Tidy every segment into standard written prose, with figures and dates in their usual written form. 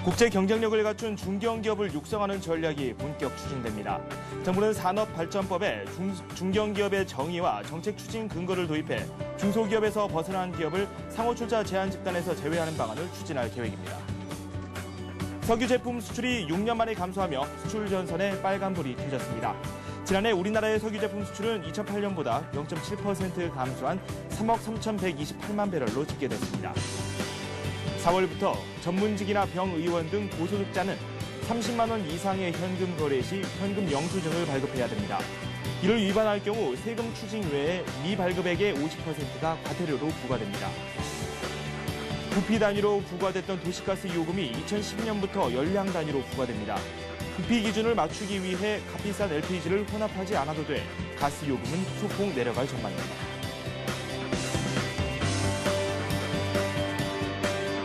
국제 경쟁력을 갖춘 중견기업을 육성하는 전략이 본격 추진됩니다. 정부는 산업발전법에 중견기업의 정의와 정책 추진 근거를 도입해 중소기업에서 벗어난 기업을 상호출자 제한 집단에서 제외하는 방안을 추진할 계획입니다. 석유 제품 수출이 6년 만에 감소하며 수출 전선에 빨간불이 켜졌습니다. 지난해 우리나라의 석유 제품 수출은 2008년보다 0.7% 감소한 3억 3,128만 배럴로 집계됐습니다. 4월부터 전문직이나 병의원 등 고소득자는 30만 원 이상의 현금 거래 시 현금 영수증을 발급해야 됩니다. 이를 위반할 경우 세금 추징 외에 미발급액의 50%가 과태료로 부과됩니다. 부피 단위로 부과됐던 도시가스 요금이 2010년부터 연량 단위로 부과됩니다. 부피 기준을 맞추기 위해 값비싼 LPG를 혼합하지 않아도 돼 가스 요금은 소폭 내려갈 전망입니다.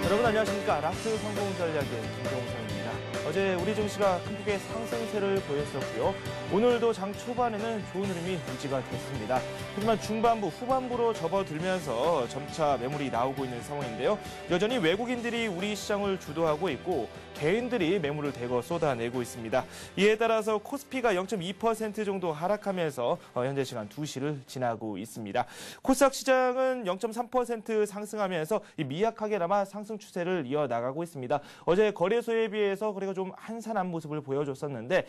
여러분 안녕하십니까. 라스트 성공 전략의 김종성입니다. 어제 우리 증시가 큰 폭의 상승세를 보였었고요. 오늘도 장 초반에는 좋은 흐름이 유지가 됐습니다. 하지만 중반부, 후반부로 접어들면서 점차 매물이 나오고 있는 상황인데요. 여전히 외국인들이 우리 시장을 주도하고 있고 개인들이 매물을 대거 쏟아내고 있습니다. 이에 따라서 코스피가 0.2% 정도 하락하면서 현재 시간 2시를 지나고 있습니다. 코스닥 시장은 0.3% 상승하면서 미약하게나마 상승 추세를 이어나가고 있습니다. 어제 거래소에 비해서 거래가 좀 한산한 모습을 보여줬었는데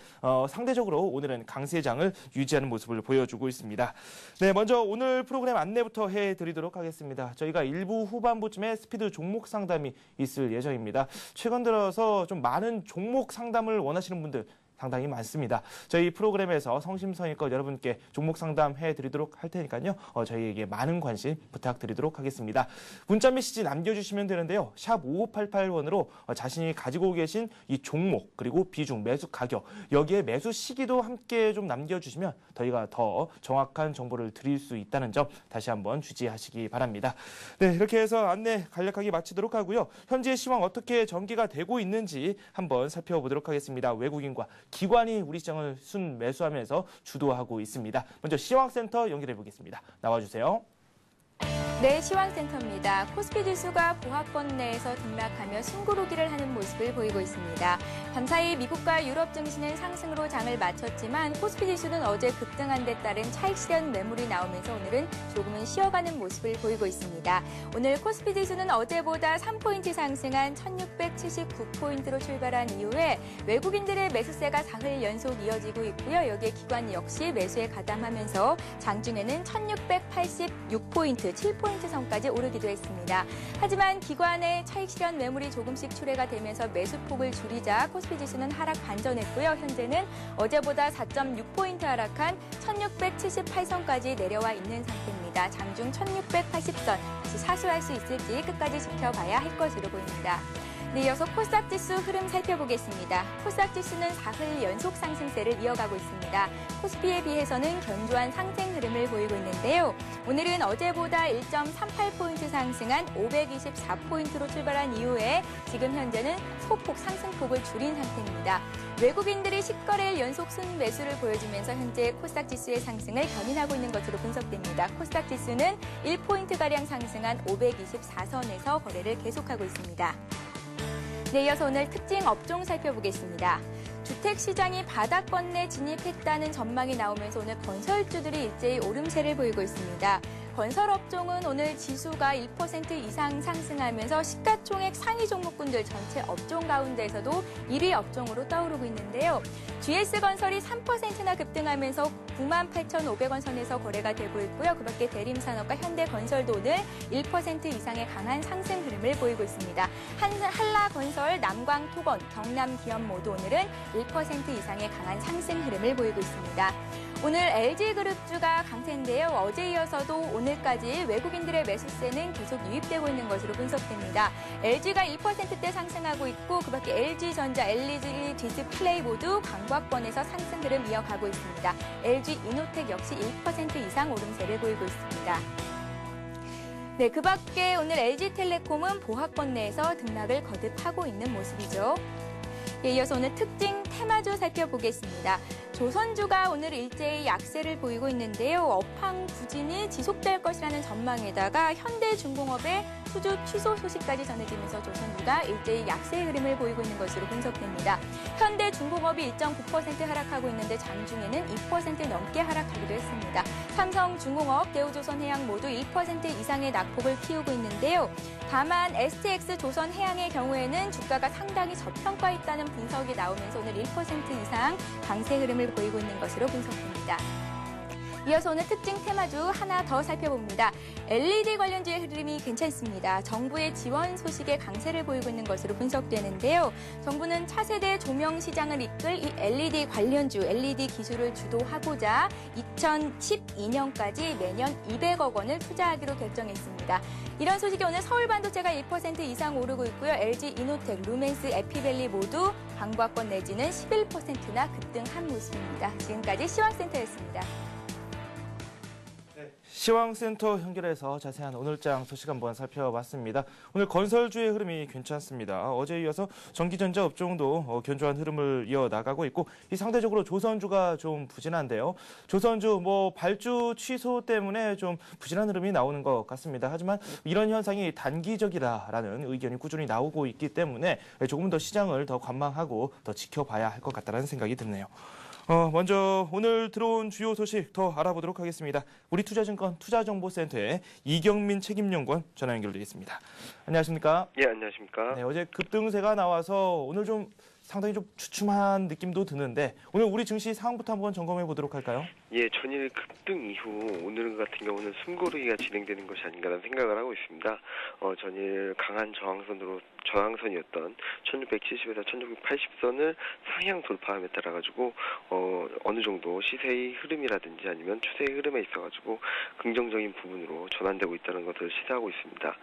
상대적으로 오늘은 강세장을 유지하는 모습을 보여주고 있습니다. 네, 먼저 오늘 프로그램 안내부터 해드리도록 하겠습니다. 저희가 일부 후반부쯤에 스피드 종목 상담이 있을 예정입니다. 최근 들어서 좀 많은 종목 상담을 원하시는 분들 상당히 많습니다. 저희 프로그램에서 성심성의껏 여러분께 종목 상담해드리도록 할 테니까요. 저희에게 많은 관심 부탁드리도록 하겠습니다. 문자 메시지 남겨주시면 되는데요. 샵 5588번으로 자신이 가지고 계신 이 종목 그리고 비중, 매수 가격 여기에 매수 시기도 함께 좀 남겨주시면 저희가 더 정확한 정보를 드릴 수 있다는 점 다시 한번 주지하시기 바랍니다. 네, 이렇게 해서 안내 간략하게 마치도록 하고요. 현재 시황 어떻게 전개가 되고 있는지 한번 살펴보도록 하겠습니다. 외국인과 기관이 우리 시장을 순매수하면서 주도하고 있습니다. 먼저 시황센터 연결해 보겠습니다. 나와주세요. 네, 시황센터입니다. 코스피 지수가 보합권 내에서 등락하며 숨고르기를 하는 모습을 보이고 있습니다. 밤사이 미국과 유럽 증시는 상승으로 장을 마쳤지만 코스피 지수는 어제 급등한 데 따른 차익 실현 매물이 나오면서 오늘은 조금은 쉬어가는 모습을 보이고 있습니다. 오늘 코스피 지수는 어제보다 3포인트 상승한 1679포인트로 출발한 이후에 외국인들의 매수세가 사흘 연속 이어지고 있고요. 여기에 기관 역시 매수에 가담하면서 장중에는 1686포인트, 7포인트 선까지 오르기도 했습니다. 하지만 기관의 차익 실현 매물이 조금씩 출회가 되면서 매수폭을 줄이자 코스피 지수는 하락 반전했고요. 현재는 어제보다 4.6포인트 하락한 1678선까지 내려와 있는 상태입니다. 장중 1680선 다시 사수할 수 있을지 끝까지 지켜봐야 할 것으로 보입니다. 네, 이어서 코스닥 지수 흐름 살펴보겠습니다. 코스닥 지수는 사흘 연속 상승세를 이어가고 있습니다. 코스피에 비해서는 견조한 상승 흐름을 보이고 있는데요. 오늘은 어제보다 1.38포인트 상승한 524포인트로 출발한 이후에 지금 현재는 소폭 상승폭을 줄인 상태입니다. 외국인들이 10거래일 연속 순매수를 보여주면서 현재 코스닥 지수의 상승을 견인하고 있는 것으로 분석됩니다. 코스닥 지수는 1포인트가량 상승한 524선에서 거래를 계속하고 있습니다. 네, 이어서 오늘 특징 업종 살펴보겠습니다. 주택시장이 바닥권 내 진입했다는 전망이 나오면서 오늘 건설주들이 일제히 오름세를 보이고 있습니다. 건설업종은 오늘 지수가 1% 이상 상승하면서 시가총액 상위 종목군들 전체 업종 가운데에서도 1위 업종으로 떠오르고 있는데요. GS건설이 3%나 급등하면서 98,500원 선에서 거래가 되고 있고요. 그밖에 대림산업과 현대건설도 오늘 1% 이상의 강한 상승 흐름을 보이고 있습니다. 한라건설, 남광토건, 경남기업 모두 오늘은 1% 이상의 강한 상승 흐름을 보이고 있습니다. 오늘 LG그룹주가 강세인데요. 어제 이어서도 오늘까지 외국인들의 매수세는 계속 유입되고 있는 것으로 분석됩니다. LG가 1%대 상승하고 있고 그밖에 LG전자, LG 디스플레이 모두 강보합권에서 상승 흐름 이어가고 있습니다. LG 이노텍 역시 1% 이상 오름세를 보이고 있습니다. 네, 그밖에 오늘 LG텔레콤은 보합권 내에서 등락을 거듭하고 있는 모습이죠. 예, 이어서 오늘 특징 테마주 살펴보겠습니다. 조선주가 오늘 일제히 약세를 보이고 있는데요. 업황 부진이 지속될 것이라는 전망에다가 현대중공업의 수주 취소 소식까지 전해지면서 조선주가 일제히 약세의 흐름을 보이고 있는 것으로 분석됩니다. 현대중공업이 1.9% 하락하고 있는데 장중에는 2% 넘게 하락하기도 했습니다. 삼성중공업, 대우조선해양 모두 1% 이상의 낙폭을 키우고 있는데요. 다만 STX 조선해양의 경우에는 주가가 상당히 저평가했다는 분석이 나오면서 오늘 1% 이상 강세 흐름을 보이고 있는 것으로 분석됩니다. 이어서 오늘 특징 테마주 하나 더 살펴봅니다. LED 관련주의 흐름이 괜찮습니다. 정부의 지원 소식에 강세를 보이고 있는 것으로 분석되는데요. 정부는 차세대 조명 시장을 이끌 이 LED 관련주, LED 기술을 주도하고자 2012년까지 매년 200억 원을 투자하기로 결정했습니다. 이런 소식이 오늘 서울반도체가 1% 이상 오르고 있고요. LG 이노텍, 루멘스, 에피밸리 모두 강보합권 내지는 11%나 급등한 모습입니다. 지금까지 시황센터였습니다. 시황센터 연결해서 자세한 오늘장 소식 한번 살펴봤습니다. 오늘 건설주의 흐름이 괜찮습니다. 어제에 이어서 전기전자 업종도 견조한 흐름을 이어나가고 있고 이 상대적으로 조선주가 좀 부진한데요. 조선주 발주 취소 때문에 좀 부진한 흐름이 나오는 것 같습니다. 하지만 이런 현상이 단기적이다라는 의견이 꾸준히 나오고 있기 때문에 조금 더 시장을 더 관망하고 더 지켜봐야 할 것 같다는 생각이 드네요. 먼저 오늘 들어온 주요 소식 더 알아보도록 하겠습니다. 우리 투자증권 투자정보센터의 이경민 책임연구원 전화 연결돼 있습니다. 안녕하십니까? 예, 안녕하십니까? 네, 어제 급등세가 나와서 오늘 좀 상당히 좀 주춤한 느낌도 드는데 오늘 우리 증시 상황부터 한번 점검해 보도록 할까요? 예, 전일 급등 이후 오늘 같은 경우는 숨고르기가 진행되는 것이 아닌가라는 생각을 하고 있습니다. 전일 강한 저항선이었던 1670에서 1680선을 상향 돌파함에 따라 가지고 어느 정도 시세의 흐름이라든지 아니면 추세의 흐름에 있어 가지고 긍정적인 부분으로 전환되고 있다는 것을 시사하고 있습니다.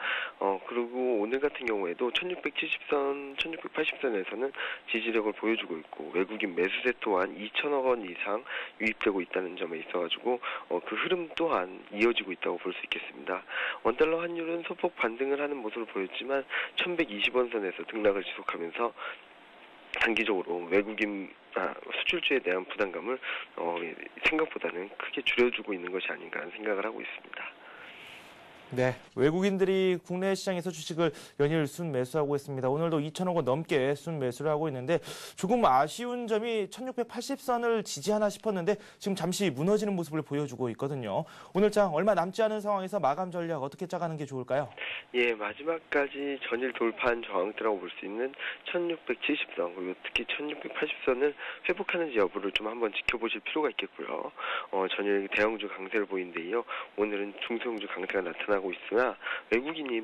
그리고 오늘 같은 경우에도 1670선, 1680선에서는 지지력을 보여주고 있고 외국인 매수세 또한 2천억 원 이상 유입되고 있다는 점에 있어 가지고 그 흐름 또한 이어지고 있다고 볼 수 있겠습니다. 원달러 환율은 소폭 반등을 하는 모습을 보였지만 1120원 선에서 등락을 지속하면서 단기적으로 외국인 수출주에 대한 부담감을 생각보다는 크게 줄여주고 있는 것이 아닌가 하는 생각을 하고 있습니다. 네, 외국인들이 국내 시장에서 주식을 연일 순매수하고 있습니다. 오늘도 2천억 원 넘게 순매수를 하고 있는데 조금 아쉬운 점이 1680선을 지지하나 싶었는데 지금 잠시 무너지는 모습을 보여주고 있거든요. 오늘장 얼마 남지 않은 상황에서 마감 전략 어떻게 짜가는 게 좋을까요? 예, 마지막까지 전일 돌파한 저항대라고 볼 수 있는 1670선 그리고 특히 1680선을 회복하는지 여부를 좀 한번 지켜보실 필요가 있겠고요. 전일 대형주 강세를 보이는데요. 오늘은 중소형주 강세가 나타나고 있으나 외국인이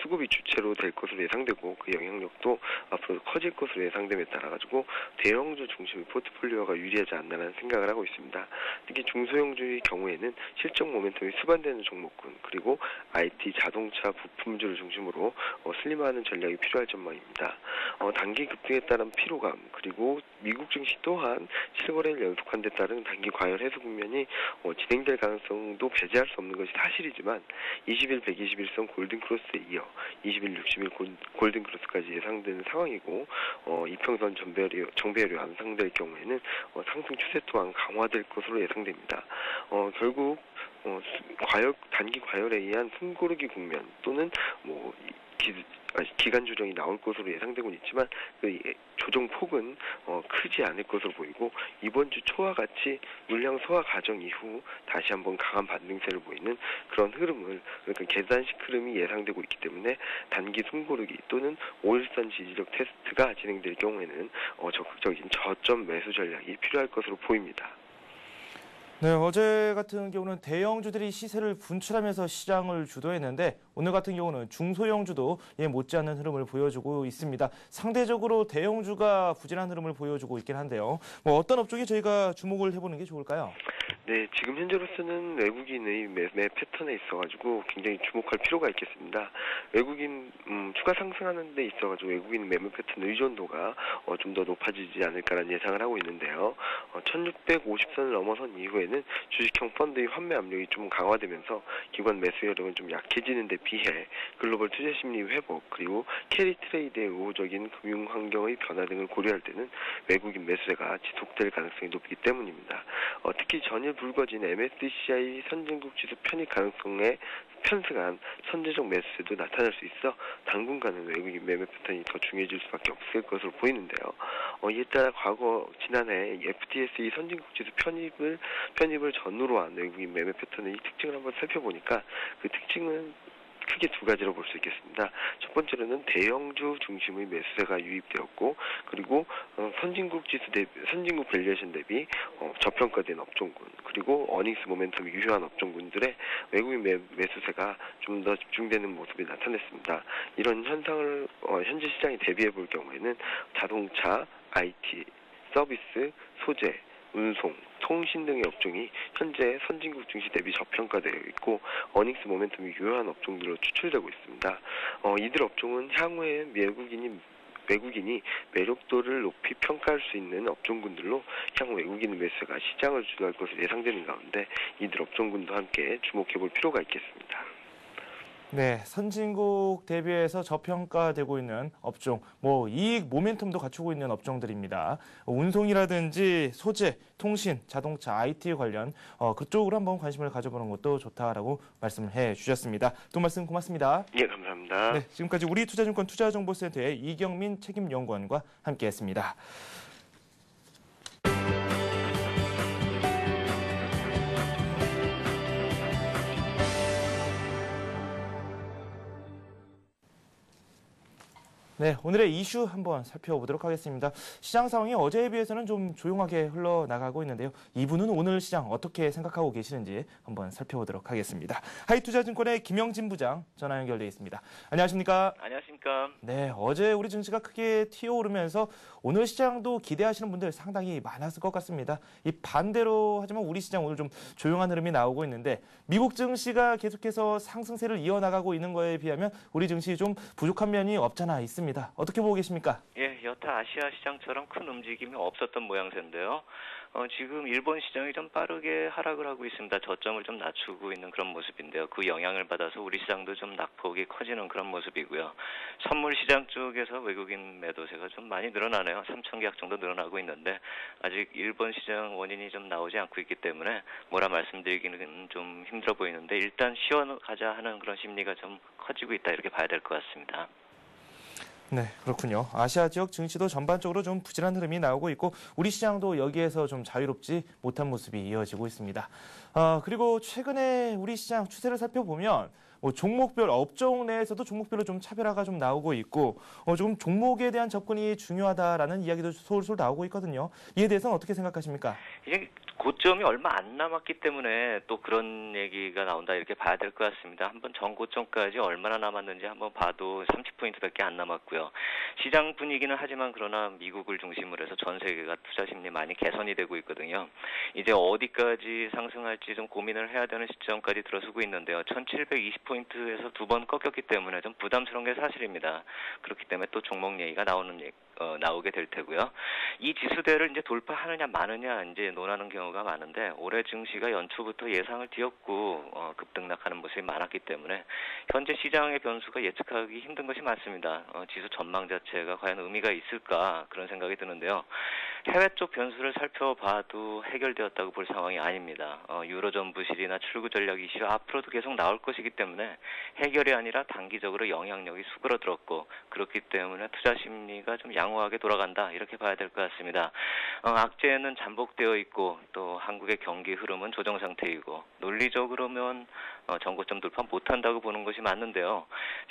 수급이 주체로 될 것으로 예상되고 그 영향력도 앞으로 커질 것으로 예상됨에 따라 가지고 대형주 중심의 포트폴리오가 유리하지 않나라는 생각을 하고 있습니다. 특히 중소형주의 경우에는 실적 모멘텀이 수반되는 종목군 그리고 IT, 자동차, 부품주를 중심으로 슬림화하는 전략이 필요할 전망입니다. 단기 급등에 따른 피로감 그리고 미국 증시 또한 실거래를 연속한 데 따른 단기 과열 해소 국면이 진행될 가능성도 배제할 수 없는 것이 사실이지만 20일 121선 골든크로스에 이어 20일 60일 골든크로스까지 예상되는 상황이고 이평선 정배열이 완성될 경우에는 상승 추세 또한 강화될 것으로 예상됩니다. 결국 단기 과열에 의한 숨고르기 국면 또는 기간 조정이 나올 것으로 예상되고는 있지만 그 조정 폭은 크지 않을 것으로 보이고 이번 주 초와 같이 물량 소화 과정 이후 다시 한번 강한 반등세를 보이는 그런 흐름을 그러니까 계단식 흐름이 예상되고 있기 때문에 단기 숨고르기 또는 5일선 지지력 테스트가 진행될 경우에는 적극적인 저점 매수 전략이 필요할 것으로 보입니다. 네, 어제 같은 경우는 대형주들이 시세를 분출하면서 시장을 주도했는데 오늘 같은 경우는 중소형주도 못지않는 흐름을 보여주고 있습니다. 상대적으로 대형주가 부진한 흐름을 보여주고 있긴 한데요. 어떤 업종에 저희가 주목을 해보는 게 좋을까요? 네, 지금 현재로서는 외국인의 매매 패턴에 있어가지고 굉장히 주목할 필요가 있겠습니다. 외국인 추가 상승하는 데 있어가지고 외국인 매매 패턴 의존도가 좀 더 높아지지 않을까라는 예상을 하고 있는데요. 1650선을 넘어선 이후에는 주식형 펀드의 환매 압력이 좀 강화되면서 기관 매수 여력은 좀 약해지는 데 비해 글로벌 투자 심리 회복 그리고 캐리 트레이드의 우호적인 금융 환경의 변화 등을 고려할 때는 외국인 매수세가 지속될 가능성이 높기 때문입니다. 특히 전일 불거진 MSCI 선진국 지수 편입 가능성에 편승한 선제적 매수세도 나타날 수 있어 당분간은 외국인 매매 패턴이 더 중요해질 수밖에 없을 것으로 보이는데요. 이에 따라 지난해 FTSE 선진국 지수 편입을 전후로 한 외국인 매매 패턴의 특징을 한번 살펴보니까 그 특징은 크게 두 가지로 볼 수 있겠습니다. 첫 번째로는 대형주 중심의 매수세가 유입되었고, 그리고 선진국 밸류에이션 대비 저평가된 업종군, 그리고 어닝스 모멘텀이 유효한 업종군들의 외국인 매수세가 좀 더 집중되는 모습이 나타났습니다. 이런 현상을 현재 시장이 대비해 볼 경우에는 자동차, IT, 서비스, 소재, 운송, 통신 등의 업종이 현재 선진국 증시 대비 저평가되어 있고 어닝스 모멘텀이 유효한 업종들로 추출되고 있습니다. 이들 업종은 향후에 외국인이 매력도를 높이 평가할 수 있는 업종군들로 향후 외국인 매수가 시장을 주도할 것으로 예상되는 가운데 이들 업종군도 함께 주목해 볼 필요가 있겠습니다. 네, 선진국 대비해서 저평가되고 있는 업종, 이익 모멘텀도 갖추고 있는 업종들입니다. 운송이라든지 소재, 통신, 자동차, IT 관련 그쪽으로 한번 관심을 가져보는 것도 좋다라고 말씀을 해주셨습니다. 또 말씀 고맙습니다. 예, 감사합니다. 네, 지금까지 우리투자증권 투자정보센터의 이경민 책임연구원과 함께했습니다. 네, 오늘의 이슈 한번 살펴보도록 하겠습니다. 시장 상황이 어제에 비해서는 좀 조용하게 흘러나가고 있는데요. 이분은 오늘 시장 어떻게 생각하고 계시는지 한번 살펴보도록 하겠습니다. 하이투자증권의 김영진 부장 전화 연결돼 있습니다. 안녕하십니까? 안녕하십니까? 네, 어제 우리 증시가 크게 튀어오르면서 오늘 시장도 기대하시는 분들 상당히 많았을 것 같습니다. 이 반대로 하지만 우리 시장 오늘 좀 조용한 흐름이 나오고 있는데 미국 증시가 계속해서 상승세를 이어나가고 있는 거에 비하면 우리 증시 좀 부족한 면이 없잖아 있습니다. 어떻게 보고 계십니까? 예, 여타 아시아 시장처럼 큰 움직임이 없었던 모양새인데요. 지금 일본 시장이 좀 빠르게 하락을 하고 있습니다. 저점을 좀 낮추고 있는 그런 모습인데요. 그 영향을 받아서 우리 시장도 좀 낙폭이 커지는 그런 모습이고요. 선물 시장 쪽에서 외국인 매도세가 좀 많이 늘어나네요. 3,000계약 정도 늘어나고 있는데 아직 일본 시장 원인이 좀 나오지 않고 있기 때문에 뭐라 말씀드리기는 좀 힘들어 보이는데 일단 쉬어가자 하는 그런 심리가 좀 커지고 있다 이렇게 봐야 될 것 같습니다. 네, 그렇군요. 아시아 지역 증시도 전반적으로 좀 부진한 흐름이 나오고 있고 우리 시장도 여기에서 좀 자유롭지 못한 모습이 이어지고 있습니다. 그리고 최근에 우리 시장 추세를 살펴보면 종목별 업종 내에서도 종목별로 좀 차별화가 좀 나오고 있고 조금 종목에 대한 접근이 중요하다라는 이야기도 솔솔 나오고 있거든요. 이에 대해서는 어떻게 생각하십니까? 이제 고점이 얼마 안 남았기 때문에 또 그런 얘기가 나온다 이렇게 봐야 될 것 같습니다. 한번 전고점까지 얼마나 남았는지 한번 봐도 30포인트밖에 안 남았고요. 시장 분위기는 하지만 그러나 미국을 중심으로 해서 전 세계가 투자 심리 많이 개선이 되고 있거든요. 이제 어디까지 상승할지 좀 고민을 해야 되는 시점까지 들어서고 있는데요. 1720포인트에서 두 번 꺾였기 때문에 좀 부담스러운 게 사실입니다. 그렇기 때문에 또 종목 얘기가 나오게 될 테고요. 이 지수대를 이제 돌파하느냐 마느냐 이제 논하는 경우가 많은데 올해 증시가 연초부터 예상을 뒤엎고 급등락하는 모습이 많았기 때문에 현재 시장의 변수가 예측하기 힘든 것이 많습니다. 지수 전망 자체가 과연 의미가 있을까 그런 생각이 드는데요. 해외 쪽 변수를 살펴봐도 해결되었다고 볼 상황이 아닙니다. 유로존 부실이나 출구 전략 이슈 앞으로도 계속 나올 것이기 때문에 해결이 아니라 단기적으로 영향력이 수그러들었고 그렇기 때문에 투자 심리가 좀 양호하게 돌아간다 이렇게 봐야 될 것 같습니다. 악재는 잠복되어 있고 또 한국의 경기 흐름은 조정 상태이고 논리적으로면 전고점 돌파 못한다고 보는 것이 맞는데요.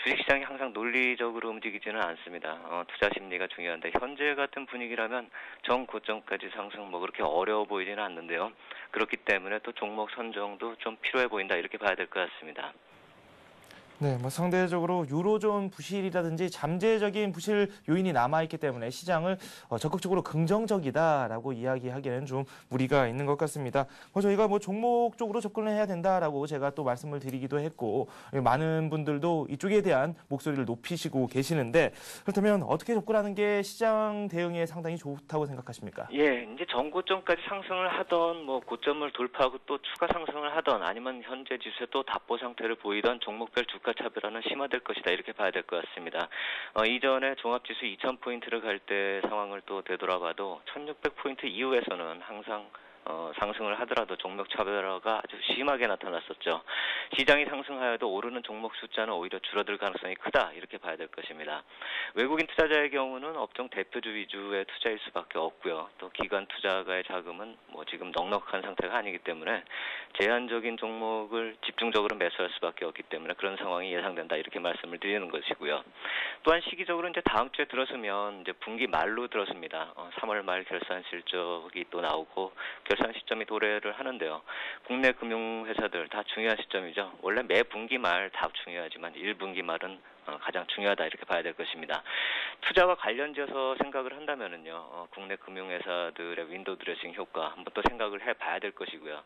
주식시장이 항상 논리적으로 움직이지는 않습니다. 투자 심리가 중요한데 현재 같은 분위기라면 전고점까지 상승 그렇게 어려워 보이지는 않는데요. 그렇기 때문에 또 종목 선정도 좀 필요해 보인다 이렇게 봐야 될 것 같습니다. 네, 상대적으로 유로존 부실이라든지 잠재적인 부실 요인이 남아있기 때문에 시장을 적극적으로 긍정적이다라고 이야기하기에는 좀 무리가 있는 것 같습니다. 저희가 종목 쪽으로 접근을 해야 된다라고 제가 또 말씀을 드리기도 했고 많은 분들도 이쪽에 대한 목소리를 높이시고 계시는데 그렇다면 어떻게 접근하는 게 시장 대응에 상당히 좋다고 생각하십니까? 예, 이제 전고점까지 상승을 하던 고점을 돌파하고 또 추가 상승을 하던 아니면 현재 지수에 또 답보 상태를 보이던 종목별 주가 주가 차별화는 심화될 것이다 이렇게 봐야 될 것 같습니다. 이전에 종합지수 2,000포인트를 갈 때 상황을 또 되돌아봐도 1,600포인트 이후에서는 항상 상승을 하더라도 종목 차별화가 아주 심하게 나타났었죠. 시장이 상승하여도 오르는 종목 숫자는 오히려 줄어들 가능성이 크다 이렇게 봐야 될 것입니다. 외국인 투자자의 경우는 업종 대표주 위주의 투자일 수밖에 없고요. 또 기관 투자가의 자금은 지금 넉넉한 상태가 아니기 때문에 제한적인 종목을 집중적으로 매수할 수밖에 없기 때문에 그런 상황이 예상된다 이렇게 말씀을 드리는 것이고요. 또한 시기적으로 이제 다음 주에 들어서면 이제 분기 말로 들어섭니다. 3월 말 결산 실적이 또 나오고 결산 시점이 도래를 하는데요. 국내 금융회사들 다 중요한 시점이죠. 원래 매 분기 말 다 중요하지만 1분기 말은 가장 중요하다 이렇게 봐야 될 것입니다. 투자와 관련지어서 생각을 한다면은요, 국내 금융회사들의 윈도우 드레싱 효과 한번 또 생각을 해봐야 될 것이고요.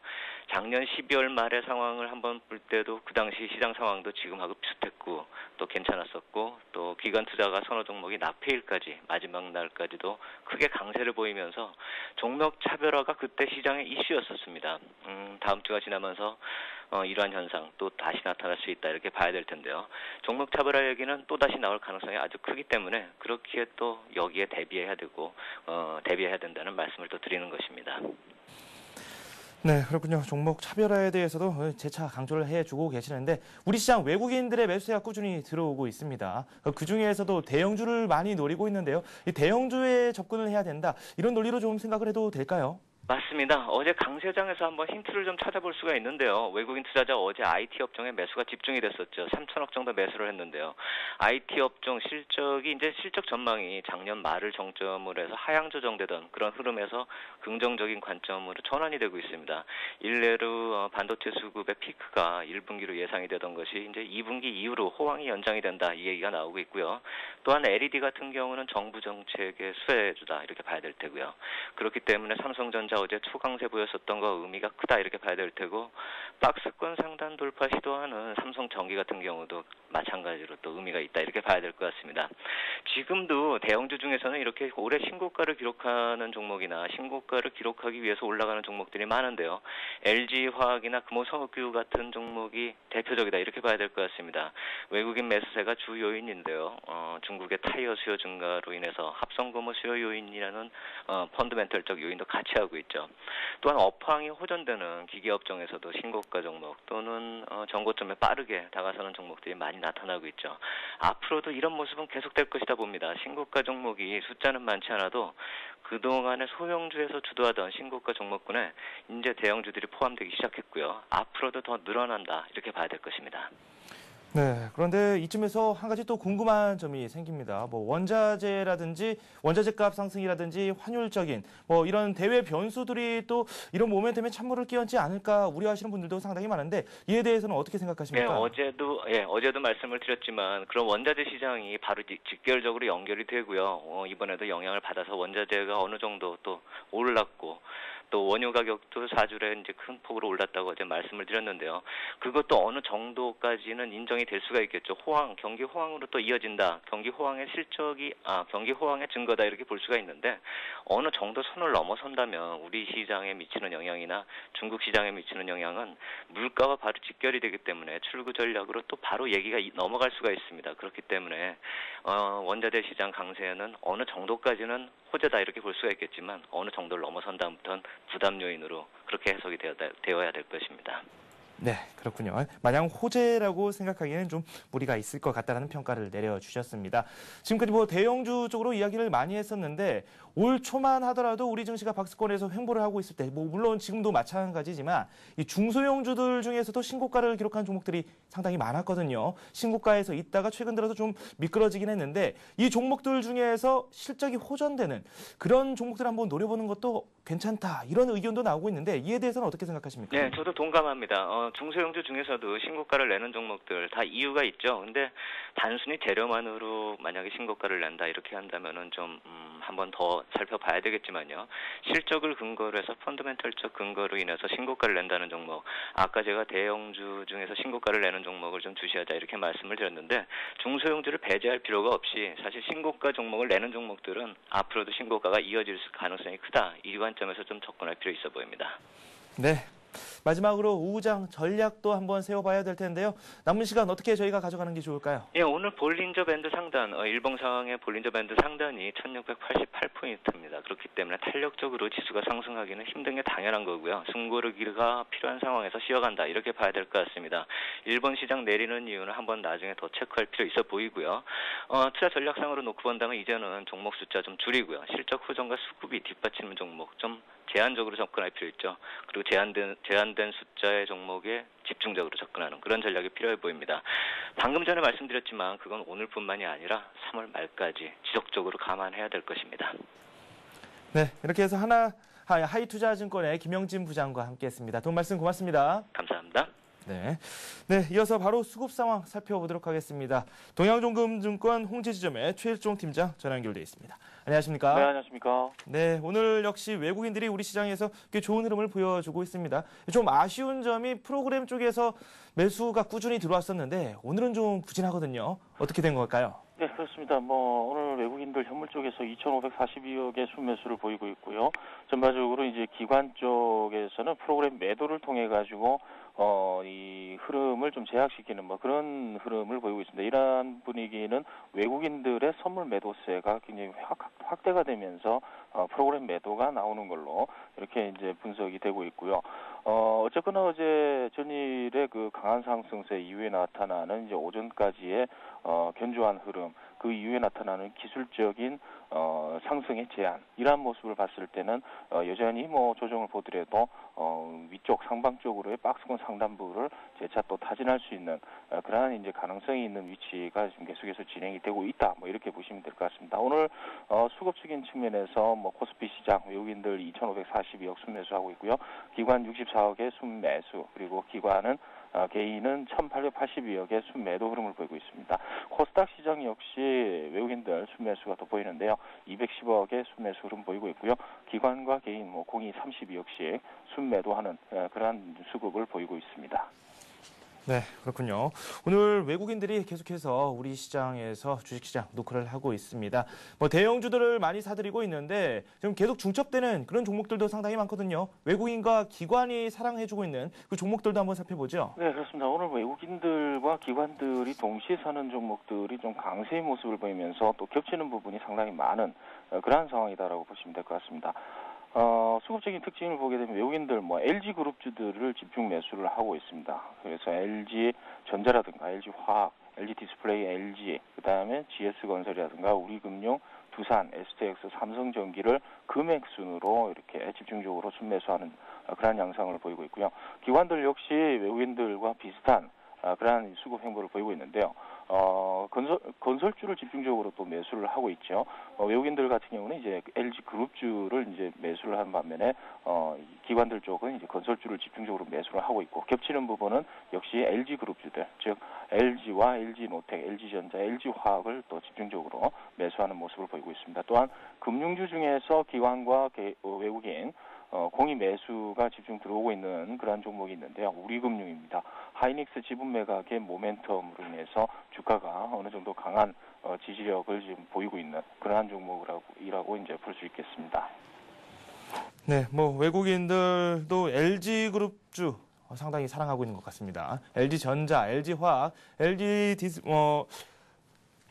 작년 12월 말의 상황을 한번 볼 때도 그 당시 시장 상황도 지금하고 비슷했고 또 괜찮았었고 또 기관 투자가 선호 종목이 납회일까지 마지막 날까지도 크게 강세를 보이면서 종목 차별화가 그때 시장의 이슈였었습니다. 다음 주가 지나면서 이러한 현상 또 다시 나타날 수 있다 이렇게 봐야 될 텐데요. 종목 차별화 얘기는 또 다시 나올 가능성이 아주 크기 때문에 그렇게 또 여기에 대비해야 되고 대비해야 된다는 말씀을 또 드리는 것입니다. 네, 그렇군요. 종목 차별화에 대해서도 재차 강조를 해주고 계시는데 우리 시장 외국인들의 매수세가 꾸준히 들어오고 있습니다. 그중에서도 대형주를 많이 노리고 있는데요. 이 대형주에 접근을 해야 된다. 이런 논리로 좀 생각을 해도 될까요? 맞습니다. 어제 강세장에서 한번 힌트를 좀 찾아볼 수가 있는데요. 외국인 투자자 어제 IT 업종에 매수가 집중이 됐었죠. 3천억 정도 매수를 했는데요. IT 업종 실적이 이제 실적 전망이 작년 말을 정점으로 해서 하향 조정되던 그런 흐름에서 긍정적인 관점으로 전환이 되고 있습니다. 일례로 반도체 수급의 피크가 1분기로 예상이 되던 것이 이제 2분기 이후로 호황이 연장이 된다 이 얘기가 나오고 있고요. 또한 LED 같은 경우는 정부 정책의 수혜주다 이렇게 봐야 될 테고요. 그렇기 때문에 삼성전자 어제 초강세 보였었던 거 의미가 크다 이렇게 봐야 될 테고 박스권 상단 돌파 시도하는 삼성전기 같은 경우도 마찬가지로 또 의미가 있다 이렇게 봐야 될 것 같습니다. 지금도 대형주 중에서는 이렇게 올해 신고가를 기록하는 종목이나 신고가를 기록하기 위해서 올라가는 종목들이 많은데요. LG화학이나 금호석유 같은 종목이 대표적이다 이렇게 봐야 될 것 같습니다. 외국인 매수세가 주 요인인데요. 중국의 타이어 수요 증가로 인해서 합성금호 수요 요인이라는 펀더멘털적 요인도 같이 하고 있죠. 또한 업황이 호전되는 기계업종에서도 신고가 종목 또는 전고점에 빠르게 다가서는 종목들이 많이 나타나고 있죠. 앞으로도 이런 모습은 계속될 것이다 봅니다. 신고가 종목이 숫자는 많지 않아도 그동안의 소형주에서 주도하던 신고가 종목군에 이제 대형주들이 포함되기 시작했고요. 앞으로도 더 늘어난다 이렇게 봐야 될 것입니다. 네, 그런데 이쯤에서 한 가지 또 궁금한 점이 생깁니다. 원자재라든지 원자재 값 상승이라든지 환율적인 이런 대외 변수들이 또 이런 모멘텀에 찬물을 끼얹지 않을까 우려하시는 분들도 상당히 많은데 이에 대해서는 어떻게 생각하십니까? 네, 어제도 말씀을 드렸지만 그런 원자재 시장이 바로 직결적으로 연결이 되고요. 이번에도 영향을 받아서 원자재가 어느 정도 또 올랐고 또 원유 가격도 4주에 이제 큰 폭으로 올랐다고 어제 말씀을 드렸는데요. 그것도 어느 정도까지는 인정이 될 수가 있겠죠. 경기 호황으로 또 이어진다. 경기 호황의 증거다 이렇게 볼 수가 있는데 어느 정도 선을 넘어선다면 우리 시장에 미치는 영향이나 중국 시장에 미치는 영향은 물가와 바로 직결이 되기 때문에 출구 전략으로 또 바로 얘기가 넘어갈 수가 있습니다. 그렇기 때문에 원자재 시장 강세는 어느 정도까지는 호재다 이렇게 볼 수가 있겠지만 어느 정도를 넘어선 다음부터는 부담 요인으로 그렇게 해석이 되어야 될 것입니다. 네, 그렇군요. 마냥 호재라고 생각하기에는 좀 무리가 있을 것 같다는 평가를 내려주셨습니다. 지금까지 대형주 쪽으로 이야기를 많이 했었는데 올 초만 하더라도 우리 증시가 박스권에서 횡보를 하고 있을 때 물론 지금도 마찬가지지만 이 중소형주들 중에서도 신고가를 기록한 종목들이 상당히 많았거든요. 신고가에서 있다가 최근 들어서 좀 미끄러지긴 했는데 이 종목들 중에서 실적이 호전되는 그런 종목들 한번 노려보는 것도 괜찮다 이런 의견도 나오고 있는데 이에 대해서는 어떻게 생각하십니까? 네, 저도 동감합니다. 중소형주 중에서도 신고가를 내는 종목들 다 이유가 있죠. 근데 단순히 재료만으로 만약에 신고가를 낸다 이렇게 한다면은 좀 한번 더 살펴봐야 되겠지만요. 실적을 근거로 해서 펀더멘털적 근거로 인해서 신고가를 낸다는 종목. 아까 제가 대형주 중에서 신고가를 내는 종목을 좀 주시하자 이렇게 말씀을 드렸는데 중소형주를 배제할 필요가 없이 사실 신고가 종목을 내는 종목들은 앞으로도 신고가가 이어질 가능성이 크다. 이 관점에서 좀 접근할 필요 있어 보입니다. 네. 마지막으로 오후장 전략도 한번 세워봐야 될 텐데요. 남은 시간 어떻게 저희가 가져가는 게 좋을까요? 예, 오늘 볼린저 밴드 상단, 일봉상의 볼린저 밴드 상단이 1688포인트입니다. 그렇기 때문에 탄력적으로 지수가 상승하기는 힘든 게 당연한 거고요. 승고르기가 필요한 상황에서 쉬어간다, 이렇게 봐야 될 것 같습니다. 일본 시장 내리는 이유는 한번 나중에 더 체크할 필요 있어 보이고요. 투자 전략상으로 놓고 본다면 이제는 종목 숫자 좀 줄이고요. 실적 호전과 수급이 뒷받치는 종목 좀 제한적으로 접근할 필요 있죠. 그리고 제한된 숫자의 종목에 집중적으로 접근하는 그런 전략이 필요해 보입니다. 방금 전에 말씀드렸지만 그건 오늘뿐만이 아니라 3월 말까지 지속적으로 감안해야 될 것입니다. 네, 이렇게 해서 하이투자증권의 김영진 부장과 함께했습니다. 도움 말씀 고맙습니다. 감사합니다. 네, 이어서 바로 수급 상황 살펴보도록 하겠습니다. 동양종금증권 홍지지점의 최일종 팀장 전화 연결돼 있습니다. 안녕하십니까? 네, 안녕하십니까? 네, 오늘 역시 외국인들이 우리 시장에서 꽤 좋은 흐름을 보여주고 있습니다. 좀 아쉬운 점이 프로그램 쪽에서 매수가 꾸준히 들어왔었는데 오늘은 좀 부진하거든요. 어떻게 된 걸까요? 네, 그렇습니다. 오늘 외국인들 현물 쪽에서 2,542억의 순매수를 보이고 있고요. 전반적으로 이제 기관 쪽에서는 프로그램 매도를 통해 가지고 이 흐름을 좀 제약시키는 그런 흐름을 보이고 있습니다. 이러한 분위기는 외국인들의 선물 매도세가 굉장히 확대가 되면서 프로그램 매도가 나오는 걸로 이렇게 이제 분석이 되고 있고요. 어쨌거나 어제 전일의 그 강한 상승세 이후에 나타나는 이제 오전까지의 견조한 흐름, 그 이후에 나타나는 기술적인 상승의 제한, 이러한 모습을 봤을 때는 여전히 조정을 보더라도 위쪽 상방 쪽으로의 박스권 상단부를 재차 또 타진할 수 있는 그러한 이제 가능성이 있는 위치가 지금 계속해서 진행이 되고 있다. 이렇게 보시면 될 것 같습니다. 오늘 수급적인 측면에서 코스피 시장 외국인들 2,542억 순매수하고 있고요. 기관 64억의 순매수, 그리고 기관은 개인은 1,882억의 순매도 흐름을 보이고 있습니다. 코스닥 시장 역시 외국인들 순매수가 더 보이는데요. 210억의 순매수 흐름 보이고 있고요. 기관과 개인 공이 32억씩 순매도하는 그러한 수급을 보이고 있습니다. 네, 그렇군요. 오늘 외국인들이 계속해서 우리 시장에서 주식시장 노크를 하고 있습니다. 대형주들을 많이 사들이고 있는데 지금 계속 중첩되는 그런 종목들도 상당히 많거든요. 외국인과 기관이 사랑해주고 있는 그 종목들도 한번 살펴보죠. 네, 그렇습니다. 오늘 외국인들과 기관들이 동시에 사는 종목들이 좀 강세의 모습을 보이면서 또 겹치는 부분이 상당히 많은 그러한 상황이다라고 보시면 될 것 같습니다. 수급적인 특징을 보게 되면 외국인들 LG 그룹주들을 집중 매수를 하고 있습니다. 그래서 LG 전자라든가 LG 화학, LG 디스플레이, LG, 그다음에 GS 건설이라든가 우리금융, 두산, STX, 삼성전기를 금액 순으로 이렇게 집중적으로 순매수하는 그러한 양상을 보이고 있고요. 기관들 역시 외국인들과 비슷한 그러한 수급 행보를 보이고 있는데요. 건설주를 집중적으로 또 매수를 하고 있죠. 외국인들 같은 경우는 이제 LG 그룹주를 이제 매수를 한 반면에 기관들 쪽은 이제 건설주를 집중적으로 매수를 하고 있고, 겹치는 부분은 역시 LG 그룹주들, 즉 LG와 LG노텍, LG전자, LG화학을 또 집중적으로 매수하는 모습을 보이고 있습니다. 또한 금융주 중에서 기관과 외국인 공이 매수가 집중 들어오고 있는 그러한 종목이 있는데요. 우리금융입니다. 하이닉스 지분 매각의 모멘텀으로 인해서 주가가 어느 정도 강한 지지력을 지금 보이고 있는 그러한 종목이라고 이제 볼 수 있겠습니다. 네, 외국인들도 LG그룹주 상당히 사랑하고 있는 것 같습니다. LG전자, LG화학,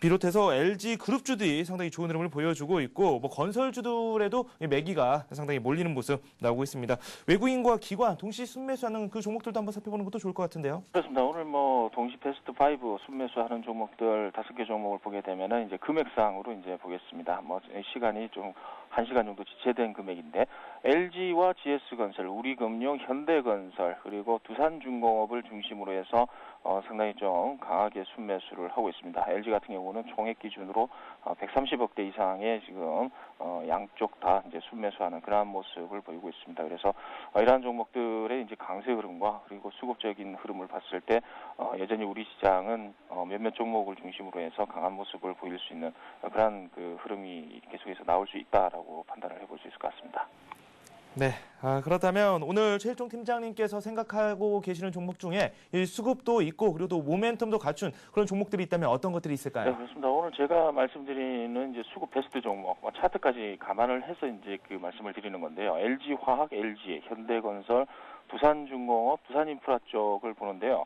비롯해서 LG 그룹주들이 상당히 좋은 흐름을 보여주고 있고, 건설주들에도 매기가 상당히 몰리는 모습 나오고 있습니다. 외국인과 기관 동시 순매수하는 그 종목들도 한번 살펴보는 것도 좋을 것 같은데요. 그렇습니다. 오늘 동시 베스트 5 순매수하는 종목들 5개 종목을 보게 되면은 이제 금액상으로 이제 보겠습니다. 시간이 좀 1시간 정도 지체된 금액인데, LG와 GS건설, 우리금융, 현대건설, 그리고 두산중공업을 중심으로 해서 상당히 좀 강하게 순매수를 하고 있습니다. LG 같은 경우는 총액 기준으로 130억대 이상의 지금 양쪽 다 이제 순매수하는 그러한 모습을 보이고 있습니다. 그래서 이러한 종목들의 이제 강세 흐름과 그리고 수급적인 흐름을 봤을 때 여전히 우리 시장은 몇몇 종목을 중심으로 해서 강한 모습을 보일 수 있는 그러한 그 흐름이 계속해서 나올 수 있다라고 판단을 해볼 수 있을 것 같습니다. 네, 그렇다면 오늘 최일종 팀장님께서 생각하고 계시는 종목 중에 이 수급도 있고 그리고 또 모멘텀도 갖춘 그런 종목들이 있다면 어떤 것들이 있을까요? 네, 그렇습니다. 오늘 제가 말씀드리는 이제 수급 베스트 종목, 차트까지 감안을 해서 이제 그 말씀을 드리는 건데요. LG 화학, LG, 현대건설, 두산중공업, 두산인프라 쪽을 보는데요.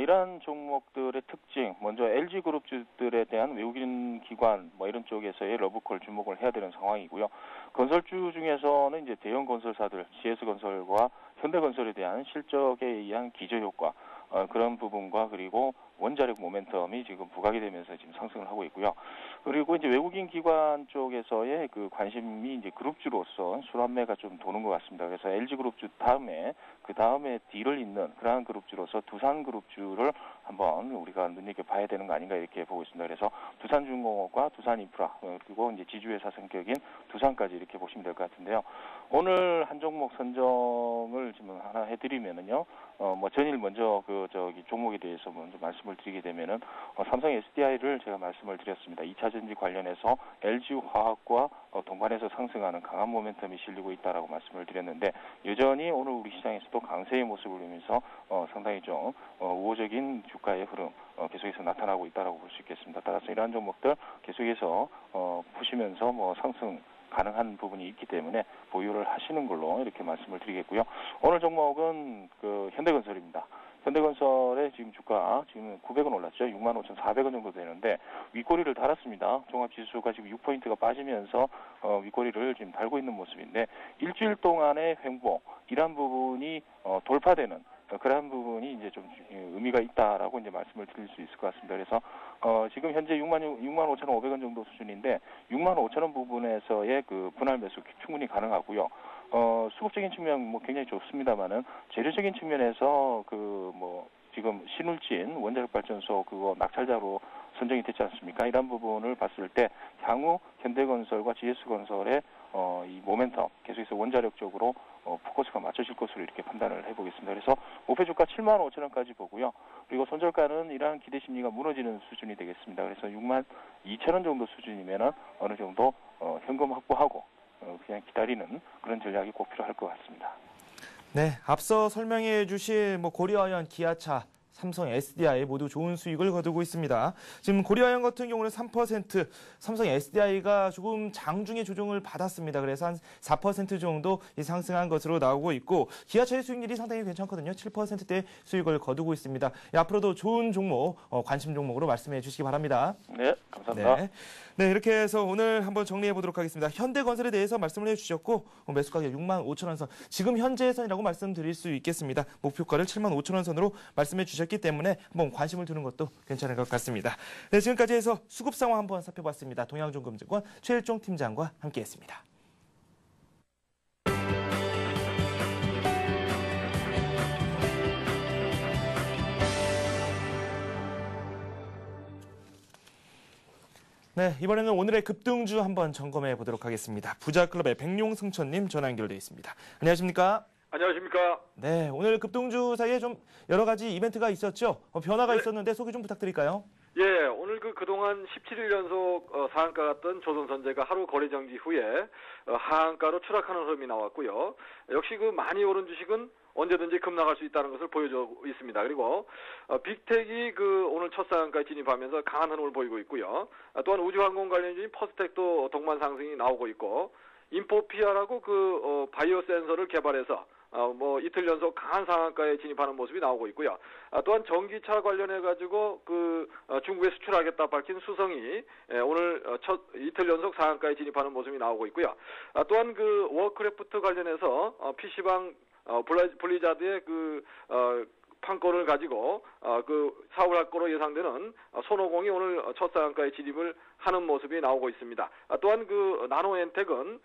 이러한 종목들의 특징, 먼저 LG그룹주들에 대한 외국인 기관 뭐 이런 쪽에서의 러브콜 주목을 해야 되는 상황이고요. 건설주 중에서는 이제 대형 건설사들, GS건설과 현대건설에 대한 실적에 의한 기저효과 그런 부분과 그리고 원자력 모멘텀이 지금 부각이 되면서 지금 상승을 하고 있고요. 그리고 이제 외국인 기관 쪽에서의 그 관심이 이제 그룹주로서 순환매가 좀 도는 것 같습니다. 그래서 LG그룹주 다음에 그 다음에 뒤를 잇는 그러한 그룹주로서 두산그룹주를 한번 우리가 눈여겨봐야 되는 거 아닌가 이렇게 보고 있습니다. 그래서 두산중공업과 두산인프라 그리고 이제 지주회사 성격인 두산까지 이렇게 보시면 될 것 같은데요. 오늘 한 종목 선정을 지금 하나 해드리면은요. 뭐 전일 먼저 종목에 대해서 먼저 말씀을 드리게 되면은 삼성 SDI를 제가 말씀을 드렸습니다. 2차 전지 관련해서 LG화학과 동반해서 상승하는 강한 모멘텀이 실리고 있다라고 말씀을 드렸는데 여전히 오늘 우리 시장에서도 강세의 모습을 보이면서 상당히 좀 우호적인 주가의 흐름 계속해서 나타나고 있다라고 볼 수 있겠습니다. 따라서 이러한 종목들 계속해서 보시면서 뭐 상승 가능한 부분이 있기 때문에 보유를 하시는 걸로 이렇게 말씀을 드리겠고요. 오늘 종목은 그 현대건설입니다. 현대건설의 지금 주가 지금 900원 올랐죠. 65,400원 정도 되는데 윗꼬리를 달았습니다. 종합지수가 지금 6포인트가 빠지면서 윗꼬리를 지금 달고 있는 모습인데 일주일 동안의 횡보 이런 부분이 돌파되는 그러한 부분이 이제 좀 의미가 있다라고 이제 말씀을 드릴 수 있을 것 같습니다. 그래서 지금 현재 65,500원 정도 수준인데 65,000원 부분에서의 그 분할 매수 충분히 가능하고요. 수급적인 측면 뭐 굉장히 좋습니다만은 재료적인 측면에서 그 뭐 지금 신울진 원자력 발전소 그거 낙찰자로 선정이 됐지 않습니까? 이런 부분을 봤을 때 향후 현대건설과 GS건설의 이 모멘텀 계속해서 원자력 쪽으로 포커스가 맞춰질 것으로 이렇게 판단을 해보겠습니다. 그래서 목표 주가 75,000원까지 보고요. 그리고 손절가는 이러한 기대 심리가 무너지는 수준이 되겠습니다. 그래서 62,000원 정도 수준이면은 어느 정도 현금 확보하고 그냥 기다리는 그런 전략이 꼭 필요할 것 같습니다. 네, 앞서 설명해 주신 고려아연, 기아차, 삼성 SDI 모두 좋은 수익을 거두고 있습니다. 지금 고려아연 같은 경우는 3%, 삼성 SDI가 조금 장중에 조정을 받았습니다. 그래서 한 4% 정도 상승한 것으로 나오고 있고 기아차의 수익률이 상당히 괜찮거든요. 7%대 수익을 거두고 있습니다. 앞으로도 좋은 종목, 관심 종목으로 말씀해 주시기 바랍니다. 네, 감사합니다. 네, 이렇게 해서 오늘 한번 정리해 보도록 하겠습니다. 현대건설에 대해서 말씀을 해주셨고 매수 가격 65,000원 선, 지금 현재의 선이라고 말씀드릴 수 있겠습니다. 목표가를 75,000원 선으로 말씀해 주셨기 때문에 한번 관심을 두는 것도 괜찮을 것 같습니다. 네, 지금까지 해서 수급 상황 한번 살펴봤습니다. 동양증권증권 최일종 팀장과 함께했습니다. 네, 이번에는 오늘의 급등주 한번 점검해 보도록 하겠습니다. 부자클럽의 백룡승천님 전화 연결돼 있습니다. 안녕하십니까? 안녕하십니까? 네, 오늘 급등주 사이에 좀 여러 가지 이벤트가 있었죠? 변화가 있었는데 소개 좀 부탁드릴까요? 예, 오늘 그동안 17일 연속 상한가 갔던 조선선제가 하루 거래 정지 후에 하한가로 추락하는 흐름이 나왔고요. 역시 많이 오른 주식은 언제든지 급락할 수 있다는 것을 보여주고 있습니다. 그리고 빅텍이 오늘 첫 상한가에 진입하면서 강한 흐름을 보이고 있고요. 또한 우주항공 관련주인 퍼스텍도 동반 상승이 나오고 있고 인포피아라고 바이오 센서를 개발해서 이틀 연속 강한 상한가에 진입하는 모습이 나오고 있고요. 또한 전기차 관련해 가지고 중국에 수출하겠다 밝힌 수성이 오늘 이틀 연속 상한가에 진입하는 모습이 나오고 있고요. 또한 워크래프트 관련해서 PC방 블리자드의 판권을 가지고 사업을 할 거로 예상되는 손오공이 오늘 첫 상한가에 진입을 하는 모습이 나오고 있습니다. 또한 나노엔텍은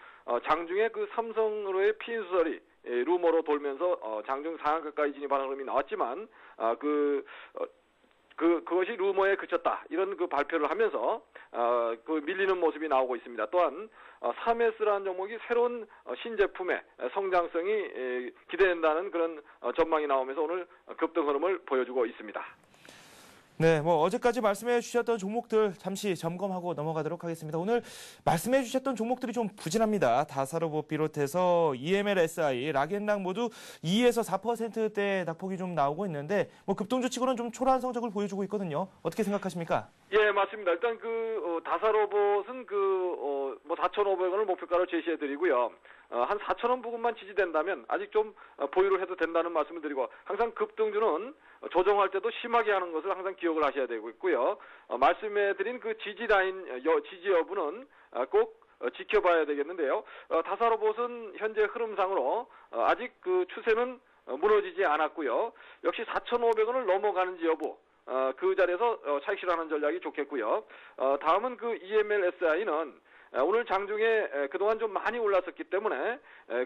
장중에 삼성으로의 피인수설이 루머로 돌면서 장중 상한가까지 진입하는 흐름이 나왔지만 그것이 루머에 그쳤다 이런 발표를 하면서 밀리는 모습이 나오고 있습니다. 또한 3S라는 종목이 새로운 신제품의 성장성이 기대된다는 그런 전망이 나오면서 오늘 급등 흐름을 보여주고 있습니다. 네, 어제까지 말씀해 주셨던 종목들 잠시 점검하고 넘어가도록 하겠습니다. 오늘 말씀해 주셨던 종목들이 좀 부진합니다. 다사로보 비롯해서 EMLSI, 락앤락 모두 2에서 4%대 낙폭이 좀 나오고 있는데 급등주 치고는 좀 초라한 성적을 보여주고 있거든요. 어떻게 생각하십니까? 예, 맞습니다. 일단 다사로봇은 4,500원을 목표가로 제시해드리고요. 한 4,000원 부근만 지지된다면 아직 좀 보유를 해도 된다는 말씀을 드리고, 항상 급등주는 조정할 때도 심하게 하는 것을 항상 기억을 하셔야 되고 있고요. 말씀해드린 그 지지 라인, 지지 여부는 꼭 지켜봐야 되겠는데요. 다사로봇은 현재 흐름상으로 아직 그 추세는 무너지지 않았고요. 역시 4,500원을 넘어가는지 여부, 그 자리에서 차익 실현하는 전략이 좋겠고요. 다음은 그 EML-SI는 오늘 장중에 그동안 좀 많이 올랐었기 때문에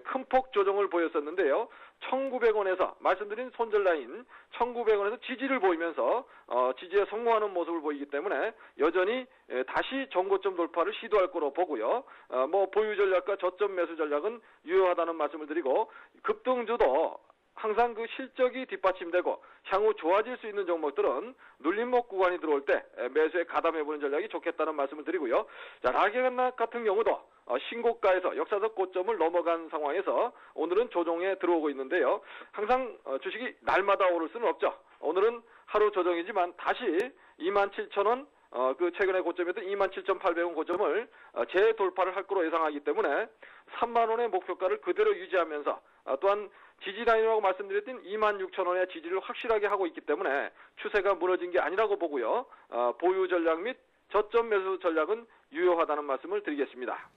큰 폭 조정을 보였었는데요. 1,900원에서 말씀드린 손절 라인 1,900원에서 지지를 보이면서 지지에 성공하는 모습을 보이기 때문에 여전히 다시 전고점 돌파를 시도할 거로 보고요. 보유 전략과 저점 매수 전략은 유효하다는 말씀을 드리고, 급등주도 항상 그 실적이 뒷받침되고 향후 좋아질 수 있는 종목들은 눌림목 구간이 들어올 때 매수에 가담해보는 전략이 좋겠다는 말씀을 드리고요. 자, 라게나 같은 경우도 신고가에서 역사적 고점을 넘어간 상황에서 오늘은 조정에 들어오고 있는데요. 항상 주식이 날마다 오를 수는 없죠. 오늘은 하루 조정이지만 다시 27,000원, 그 최근에 고점이었던 27,800원 고점을 재돌파를 할 거로 예상하기 때문에 3만 원의 목표가를 그대로 유지하면서 또한 지지 라인이라고 말씀드렸던 26,000원의 지지를 확실하게 하고 있기 때문에 추세가 무너진 게 아니라고 보고요. 보유 전략 및 저점 매수 전략은 유효하다는 말씀을 드리겠습니다.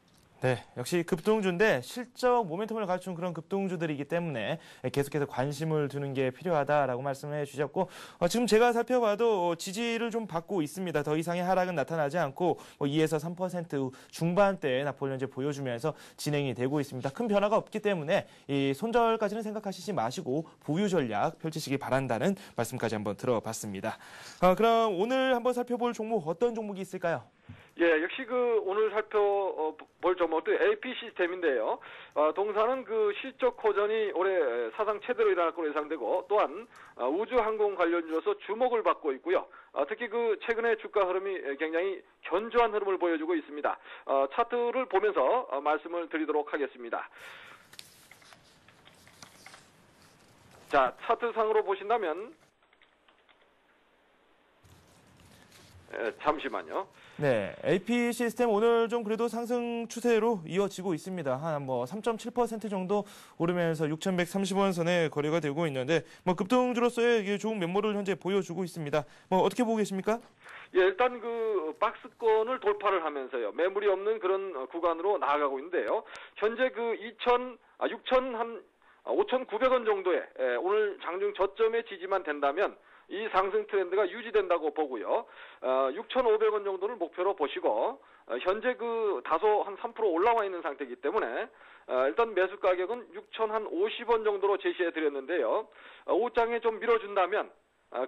네, 역시 급등주인데 실적 모멘텀을 갖춘 그런 급등주들이기 때문에 계속해서 관심을 두는 게 필요하다라고 말씀을 해주셨고, 지금 제가 살펴봐도 지지를 좀 받고 있습니다. 더 이상의 하락은 나타나지 않고 2에서 3% 중반대에 나폴 현재 보여주면서 진행이 되고 있습니다. 큰 변화가 없기 때문에 이 손절까지는 생각하시지 마시고 보유 전략 펼치시기 바란다는 말씀까지 한번 들어봤습니다. 그럼 오늘 한번 살펴볼 종목, 어떤 종목이 있을까요? 예, 역시 그 오늘 살펴볼 종목도 AP 시스템인데요. 동사는 그 실적 호전이 올해 사상 최대로 일어날 것으로 예상되고, 또한 우주항공 관련주로서 주목을 받고 있고요. 특히 그 최근에 주가 흐름이 굉장히 견조한 흐름을 보여주고 있습니다. 차트를 보면서 말씀을 드리도록 하겠습니다. 자, 차트상으로 보신다면, 잠시만요. 네, AP 시스템 오늘 좀 그래도 상승 추세로 이어지고 있습니다. 한 3.7% 정도 오르면서 6,130원 선에 거래가 되고 있는데, 급등주로서의 좋은 면모를 현재 보여주고 있습니다. 어떻게 보고 계십니까? 예, 일단 그 박스권을 돌파를 하면서요, 매물이 없는 그런 구간으로 나아가고 있는데요. 현재 그 5,900원 정도의 오늘 장중 저점의 지지만 된다면 이 상승 트렌드가 유지된다고 보고요. 6,500원 정도를 목표로 보시고, 현재 그 다소 한 3% 올라와 있는 상태이기 때문에 일단 매수 가격은 6,050원 정도로 제시해 드렸는데요. 5장에 좀 밀어준다면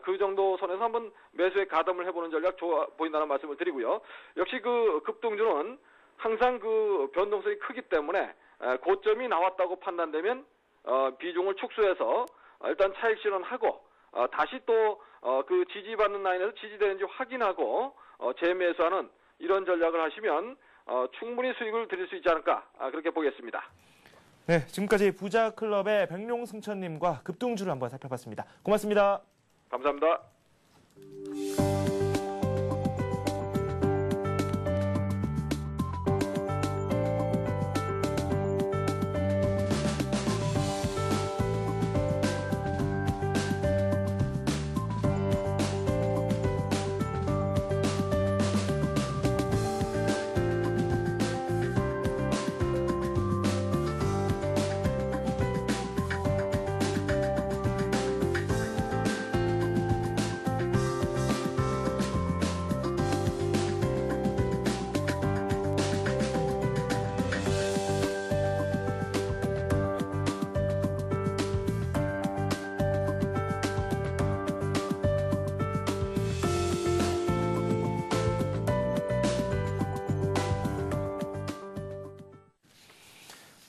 그 정도 선에서 한번 매수에 가담을 해보는 전략 좋아 보인다는 말씀을 드리고요. 역시 그 급등주는 항상 그 변동성이 크기 때문에 고점이 나왔다고 판단되면 비중을 축소해서 일단 차익 실현하고, 다시 또 그 지지받는 라인에서 지지되는지 확인하고 재매수하는 이런 전략을 하시면 충분히 수익을 드릴 수 있지 않을까, 그렇게 보겠습니다. 네, 지금까지 부자클럽의 백룡승천님과 급등주를 한번 살펴봤습니다. 고맙습니다. 감사합니다.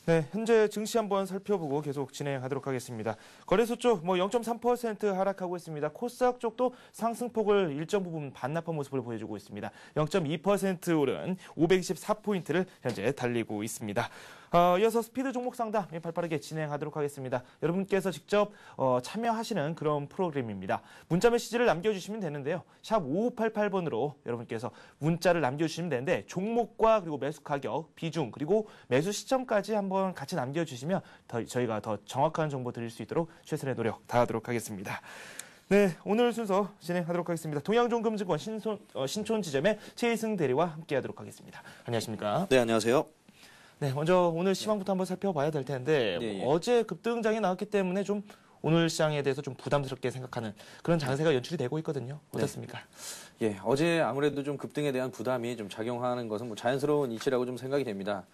네, 현재 증시 한번 살펴보고 계속 진행하도록 하겠습니다. 거래소 쪽 0.3% 하락하고 있습니다. 코스닥 쪽도 상승폭을 일정 부분 반납한 모습을 보여주고 있습니다. 0.2% 오른 524포인트를 현재 달리고 있습니다. 이어서 스피드 종목 상담 발빠르게 진행하도록 하겠습니다. 여러분께서 직접 참여하시는 그런 프로그램입니다. 문자 메시지를 남겨주시면 되는데요. 샵 5588번으로 여러분께서 문자를 남겨주시면 되는데 종목과 그리고 매수 가격, 비중, 그리고 매수 시점까지 한번 같이 남겨주시면 저희가 더 정확한 정보 드릴 수 있도록 최선의 노력 다하도록 하겠습니다. 네, 오늘 순서 진행하도록 하겠습니다. 동양종금증권 신촌 지점의 최희승 대리와 함께하도록 하겠습니다. 안녕하십니까? 네, 안녕하세요. 네, 먼저 오늘 시황부터 한번 살펴봐야 될 텐데 어제 급등장이 나왔기 때문에 좀 오늘 시장에 대해서 좀 부담스럽게 생각하는 그런 장세가 연출이 되고 있거든요. 어떻습니까? 예, 어제 아무래도 좀 급등에 대한 부담이 좀 작용하는 것은 뭐 자연스러운 이치라고 좀 생각이 됩니다.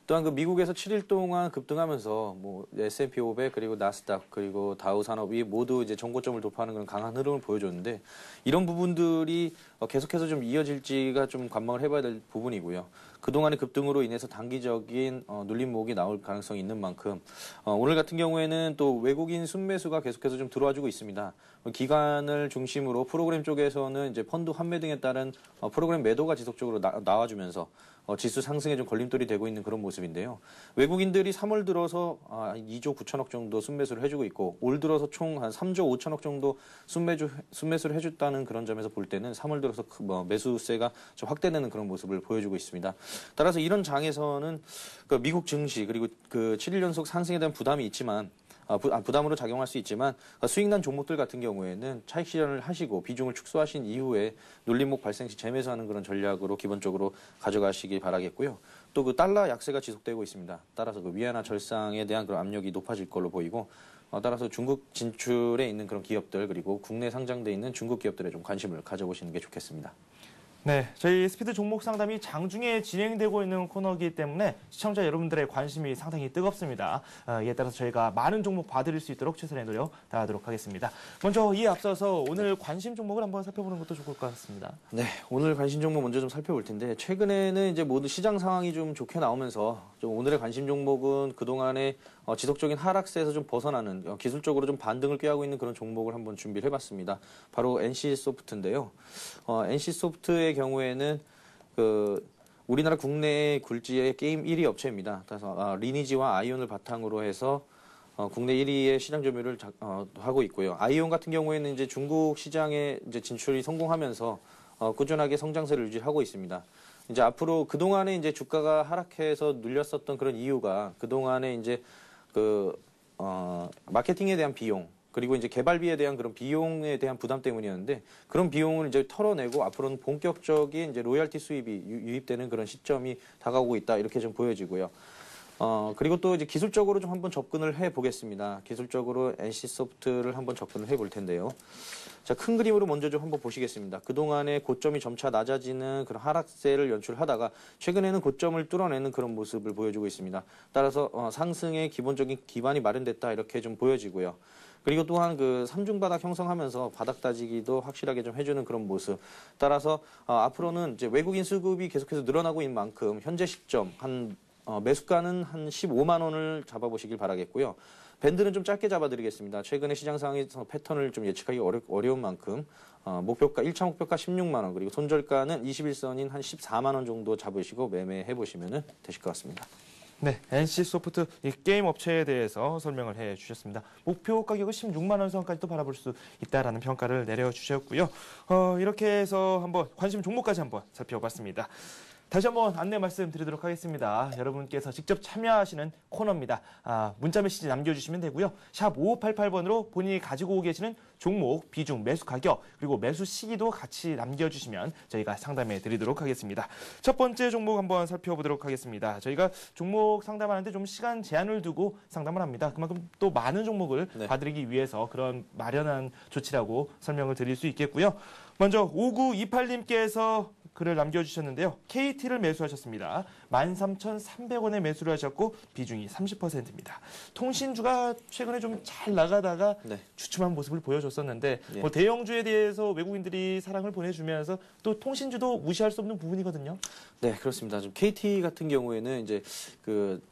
또한 그 미국에서 7일 동안 급등하면서 뭐 S&P 500 그리고 나스닥 그리고 다우 산업이 모두 이제 정고점을 돌파하는 그런 강한 흐름을 보여줬는데 이런 부분들이 계속해서 좀 이어질지가 좀 관망을 해봐야 될 부분이고요. 그동안의 급등으로 인해서 단기적인 눌림목이 나올 가능성이 있는 만큼 오늘 같은 경우에는 또 외국인 순매수가 계속해서 좀 들어와주고 있습니다. 기관을 중심으로 프로그램 쪽에서는 이제 펀드 환매 등에 따른 프로그램 매도가 지속적으로 나와주면서 지수 상승에 좀 걸림돌이 되고 있는 그런 모습인데요. 외국인들이 3월 들어서 2조 9천억 정도 순매수를 해주고 있고 올 들어서 총 한 3조 5천억 정도 순매수를 해줬다는 그런 점에서 볼 때는 3월 들어서 매수세가 좀 확대되는 그런 모습을 보여주고 있습니다. 따라서 이런 장에서는 그 미국 증시 그리고 그 7일 연속 상승에 대한 부담이 있지만 부담으로 작용할 수 있지만 수익난 종목들 같은 경우에는 차익 실현을 하시고 비중을 축소하신 이후에 눌림목 발생 시 재매수하는 그런 전략으로 기본적으로 가져가시기 바라겠고요. 또 그 달러 약세가 지속되고 있습니다. 따라서 그 위안화 절상에 대한 그런 압력이 높아질 걸로 보이고 따라서 중국 진출에 있는 그런 기업들 그리고 국내 상장돼 있는 중국 기업들에 좀 관심을 가져보시는 게 좋겠습니다. 네, 저희 스피드 종목 상담이 장중에 진행되고 있는 코너이기 때문에 시청자 여러분들의 관심이 상당히 뜨겁습니다. 이에 따라서 저희가 많은 종목 봐드릴 수 있도록 최선의 노력 다하도록 하겠습니다. 먼저 이에 앞서서 오늘 관심 종목을 한번 살펴보는 것도 좋을 것 같습니다. 네, 오늘 관심 종목 먼저 좀 살펴볼 텐데 최근에는 이제 모두 시장 상황이 좀 좋게 나오면서 좀 오늘의 관심 종목은 그동안의 지속적인 하락세에서 좀 벗어나는 기술적으로 좀 반등을 꾀하고 있는 그런 종목을 한번 준비를 해봤습니다. 바로 NC소프트인데요. NC소프트의 경우에는 그 우리나라 국내 굴지의 게임 1위 업체입니다. 그래서 리니지와 아이온을 바탕으로 해서 국내 1위의 시장 점유율을 하고 있고요. 아이온 같은 경우에는 이제 중국 시장에 이제 진출이 성공하면서 꾸준하게 성장세를 유지하고 있습니다. 이제 앞으로 그동안에 이제 주가가 하락해서 눌렸었던 그런 이유가 그동안에 이제 마케팅에 대한 비용 그리고 이제 개발비에 대한 그런 비용에 대한 부담 때문이었는데 그런 비용을 이제 털어내고 앞으로는 본격적인 이제 로열티 수입이 유입되는 그런 시점이 다가오고 있다 이렇게 좀 보여지고요. 그리고 또 이제 기술적으로 좀 한번 접근을 해 보겠습니다. 기술적으로 NC소프트를 한번 접근을 해 볼 텐데요. 자, 큰 그림으로 먼저 좀 한번 보시겠습니다. 그동안의 고점이 점차 낮아지는 그런 하락세를 연출하다가 최근에는 고점을 뚫어내는 그런 모습을 보여주고 있습니다. 따라서 상승의 기본적인 기반이 마련됐다 이렇게 좀 보여지고요. 그리고 또한 그 삼중바닥 형성하면서 바닥 다지기도 확실하게 좀 해주는 그런 모습. 따라서 앞으로는 이제 외국인 수급이 계속해서 늘어나고 있는 만큼 현재 시점 매수가는 한 15만 원을 잡아보시길 바라겠고요. 밴드는 좀 짧게 잡아드리겠습니다. 최근에 시장 상황에서 패턴을 좀 예측하기 어려운 만큼 목표가 1차 목표가 16만 원 그리고 손절가는 21선인 한 14만 원 정도 잡으시고 매매해 보시면 되실 것 같습니다. 네, NC소프트 이 게임 업체에 대해서 설명을 해주셨습니다. 목표 가격은 16만 원 선까지도 바라볼 수 있다라는 평가를 내려주셨고요. 이렇게 해서 한번 관심 종목까지 한번 살펴봤습니다. 다시 한번 안내 말씀드리도록 하겠습니다. 여러분께서 직접 참여하시는 코너입니다. 문자 메시지 남겨주시면 되고요. 샵 5588번으로 본인이 가지고 계시는 종목, 비중, 매수 가격, 그리고 매수 시기도 같이 남겨주시면 저희가 상담해 드리도록 하겠습니다. 첫 번째 종목 한번 살펴보도록 하겠습니다. 저희가 종목 상담하는데 좀 시간 제한을 두고 상담을 합니다. 그만큼 또 많은 종목을 봐드리기 위해서 그런 마련한 조치라고 설명을 드릴 수 있겠고요. 먼저 5928님께서 글을 남겨주셨는데요. KT를 매수하셨습니다. 13,300원에 매수를 하셨고 비중이 30%입니다. 통신주가 최근에 좀 잘 나가다가 주춤한 모습을 보여줬었는데 뭐 대형주에 대해서 외국인들이 사랑을 보내주면서 또 통신주도 무시할 수 없는 부분이거든요. 네, 그렇습니다. 좀 KT 같은 경우에는 이제 그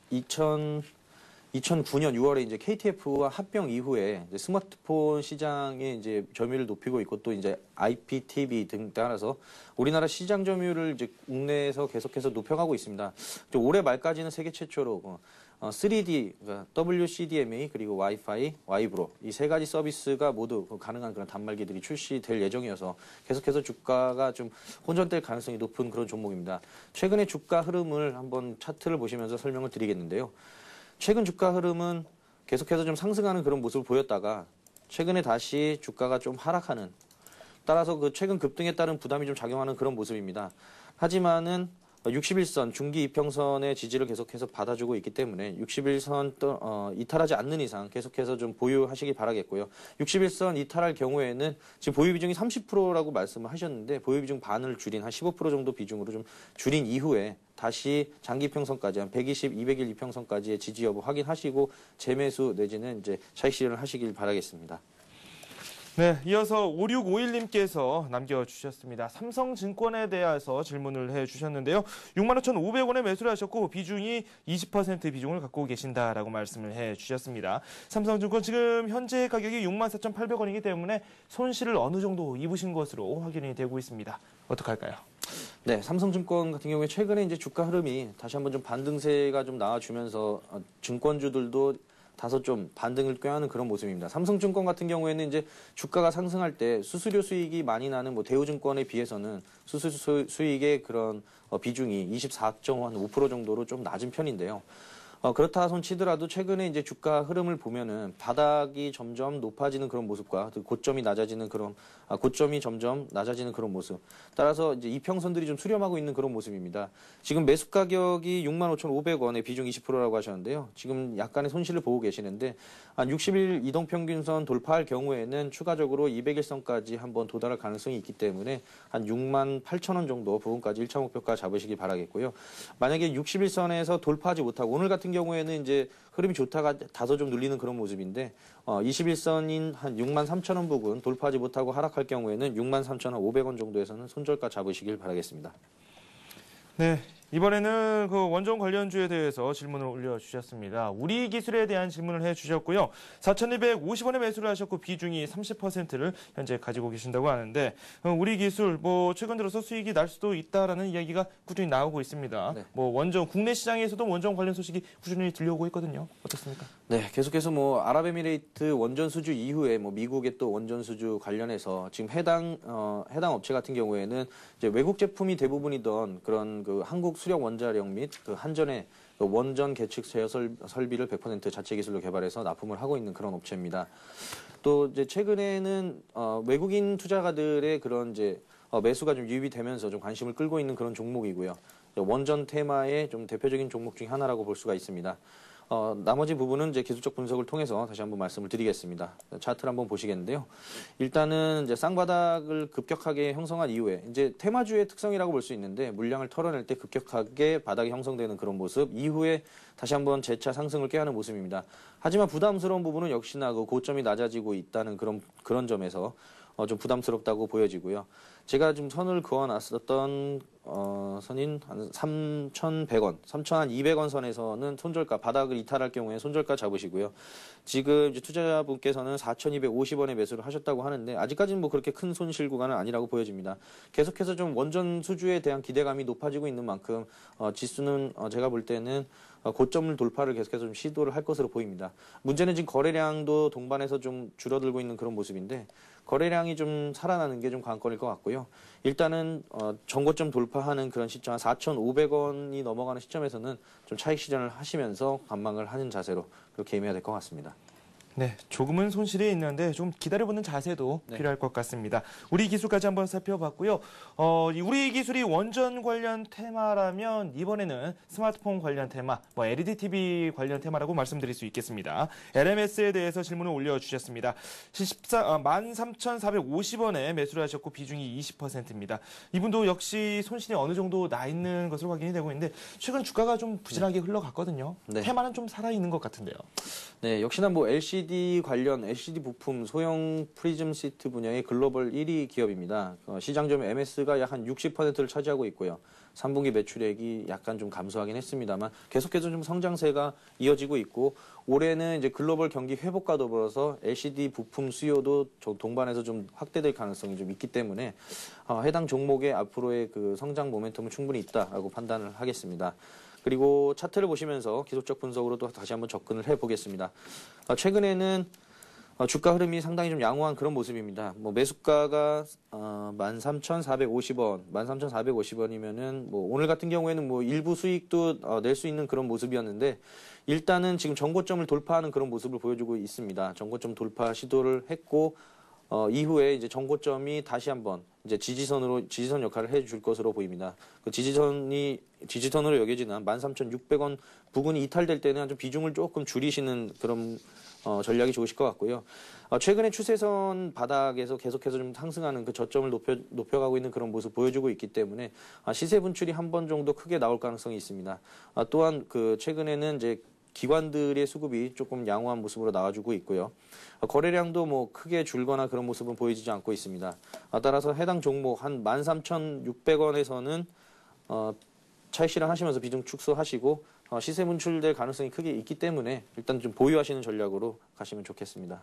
2009년 6월에 이제 KTF와 합병 이후에 이제 스마트폰 시장의 이제 점유율을 높이고 있고 또 이제 IPTV 등 따라서 우리나라 시장 점유율을 이제 국내에서 계속해서 높여가고 있습니다. 올해 말까지는 세계 최초로 3D, 그러니까 WCDMA 그리고 와이파이, 와이브로 이 세 가지 서비스가 모두 가능한 그런 단말기들이 출시될 예정이어서 계속해서 주가가 좀 혼전될 가능성이 높은 그런 종목입니다. 최근의 주가 흐름을 한번 차트를 보시면서 설명을 드리겠는데요. 최근 주가 흐름은 계속해서 좀 상승하는 그런 모습을 보였다가 최근에 다시 주가가 좀 하락하는 따라서 그 최근 급등에 따른 부담이 좀 작용하는 그런 모습입니다. 하지만은 61선 중기 이평선의 지지를 계속해서 받아주고 있기 때문에 61선 이탈하지 않는 이상 계속해서 좀 보유하시기 바라겠고요. 61선 이탈할 경우에는 지금 보유 비중이 30%라고 말씀을 하셨는데 보유 비중 반을 줄인 한 15% 정도 비중으로 좀 줄인 이후에 다시 장기 이평선까지 한 120, 200일 이평선까지의 지지 여부 확인하시고 재매수 내지는 이제 차익 실현을 하시길 바라겠습니다. 네, 이어서 5651님께서 남겨주셨습니다. 삼성증권에 대해서 질문을 해주셨는데요. 61,500원에 매수를 하셨고 비중이 20% 비중을 갖고 계신다라고 말씀을 해주셨습니다. 삼성증권 지금 현재 가격이 64,800원이기 때문에 손실을 어느 정도 입으신 것으로 확인이 되고 있습니다. 어떡할까요? 네, 삼성증권 같은 경우에 최근에 이제 주가 흐름이 다시 한번 좀 반등세가 좀 나와주면서 증권주들도 다소 좀 반등을 꾀하는 그런 모습입니다. 삼성증권 같은 경우에는 이제 주가가 상승할 때 수수료 수익이 많이 나는 뭐 대우증권에 비해서는 수수료 수익의 그런 비중이 24.5% 정도로 좀 낮은 편인데요. 그렇다 손 치더라도 최근에 이제 주가 흐름을 보면은 바닥이 점점 높아지는 그런 모습과 고점이 낮아지는 그런 고점이 점점 낮아지는 그런 모습. 따라서 이제 이평선들이 좀 수렴하고 있는 그런 모습입니다. 지금 매수 가격이 65,500원에 비중 20%라고 하셨는데요. 지금 약간의 손실을 보고 계시는데 한 60일 이동평균선 돌파할 경우에는 추가적으로 200일선까지 한번 도달할 가능성이 있기 때문에 한 68,000원 정도 부분까지 1차 목표가 잡으시기 바라겠고요. 만약에 60일선에서 돌파하지 못하고 오늘 같은 경우에는 이제 흐름이 좋다가 다소 좀 눌리는 그런 모습인데 21선인 한 63,000원 부근 돌파하지 못하고 하락할 경우에는 63,500원 정도에서는 손절가 잡으시길 바라겠습니다. 네, 이번에는 그 원전 관련주에 대해서 질문을 올려주셨습니다. 우리기술에 대한 질문을 해주셨고요. 4,250원에 매수를 하셨고 비중이 30%를 현재 가지고 계신다고 하는데 우리기술 뭐 최근 들어서 수익이 날 수도 있다라는 이야기가 꾸준히 나오고 있습니다. 네. 뭐 원전 국내 시장에서도 원전 관련 소식이 꾸준히 들려오고 있거든요. 어떻습니까? 네, 계속해서 뭐 아랍에미레이트 원전 수주 이후에 뭐 미국의 또 원전 수주 관련해서 지금 해당 업체 같은 경우에는 이제 외국 제품이 대부분이던 그런 그 한국 수력 원자력 및 그 한전의 그 원전 계측 제어 설비를 100% 자체 기술로 개발해서 납품을 하고 있는 그런 업체입니다. 또 이제 최근에는 외국인 투자가들의 그런 이제 매수가 좀 유입이 되면서 좀 관심을 끌고 있는 그런 종목이고요. 원전 테마의 좀 대표적인 종목 중에 하나라고 볼 수가 있습니다. 나머지 부분은 이제 기술적 분석을 통해서 다시 한번 말씀을 드리겠습니다. 차트를 한번 보시겠는데요. 일단은 이제 쌍바닥을 급격하게 형성한 이후에 이제 테마주의 특성이라고 볼 수 있는데 물량을 털어낼 때 급격하게 바닥이 형성되는 그런 모습 이후에 다시 한번 재차 상승을 꾀하는 모습입니다. 하지만 부담스러운 부분은 역시나 그 고점이 낮아지고 있다는 그런 점에서 좀 부담스럽다고 보여지고요. 제가 좀 선을 그어놨었던 선인 한 3,100원, 3,200원 선에서는 손절가, 바닥을 이탈할 경우에 손절가 잡으시고요. 지금 이제 투자자분께서는 4,250원에 매수를 하셨다고 하는데 아직까지는 뭐 그렇게 큰 손실 구간은 아니라고 보여집니다. 계속해서 좀 원전 수주에 대한 기대감이 높아지고 있는 만큼 지수는 제가 볼 때는 고점 돌파를 계속해서 좀 시도를 할 것으로 보입니다. 문제는 지금 거래량도 동반해서 좀 줄어들고 있는 그런 모습인데 거래량이 좀 살아나는 게 좀 관건일 것 같고요. 일단은 전고점 돌파하는 그런 시점, 4,500원이 넘어가는 시점에서는 좀 차익 실현을 하시면서 관망을 하는 자세로 그렇게 임해야 될 것 같습니다. 네, 조금은 손실이 있는데 좀 기다려보는 자세도 필요할 것 같습니다. 우리 기술까지 한번 살펴봤고요. 우리 기술이 원전 관련 테마라면 이번에는 스마트폰 관련 테마, 뭐 LED TV 관련 테마라고 말씀드릴 수 있겠습니다. LMS에 대해서 질문을 올려주셨습니다. 13,450원에 매수를 하셨고 비중이 20%입니다. 이분도 역시 손실이 어느 정도 나 있는 것으로 확인이 되고 있는데 최근 주가가 좀 부진하게 흘러갔거든요. 네. 테마는 좀 살아있는 것 같은데요. 네, 역시나 뭐 LCD 관련 LCD 부품 소형 프리즘 시트 분야의 글로벌 1위 기업입니다. 시장 점유 MS가 약 한 60%를 차지하고 있고요. 3분기 매출액이 약간 좀 감소하긴 했습니다만 계속해서 좀 성장세가 이어지고 있고 올해는 이제 글로벌 경기 회복과 더불어서 LCD 부품 수요도 동반해서 좀 확대될 가능성이 좀 있기 때문에 해당 종목의 앞으로의 그 성장 모멘텀은 충분히 있다라고 판단을 하겠습니다. 그리고 차트를 보시면서 기술적 분석으로 또 다시 한번 접근을 해보겠습니다. 최근에는 주가 흐름이 상당히 좀 양호한 그런 모습입니다. 뭐 매수가가 13,450원, 13,450원이면은 뭐 오늘 같은 경우에는 뭐 일부 수익도 낼 수 있는 그런 모습이었는데 일단은 지금 전고점을 돌파하는 그런 모습을 보여주고 있습니다. 전고점 돌파 시도를 했고 이후에 이제 전고점이 다시 한번 이제 지지선 역할을 해줄 것으로 보입니다. 그 지지선으로 여겨지는 13,600원 부근이 이탈될 때는 좀 비중을 조금 줄이시는 그런 전략이 좋으실 것 같고요. 최근에 추세선 바닥에서 계속해서 좀 상승하는 그 저점을 높여가고 있는 그런 모습 보여주고 있기 때문에 시세 분출이 한 번 정도 크게 나올 가능성이 있습니다. 또한 그 최근에는 이제 기관들의 수급이 조금 양호한 모습으로 나와주고 있고요. 거래량도 뭐 크게 줄거나 그런 모습은 보이지 않고 있습니다. 따라서 해당 종목 한 13,600원에서는 차익 실현하시면서 비중 축소하시고 시세 분출될 가능성이 크게 있기 때문에 일단 좀 보유하시는 전략으로 가시면 좋겠습니다.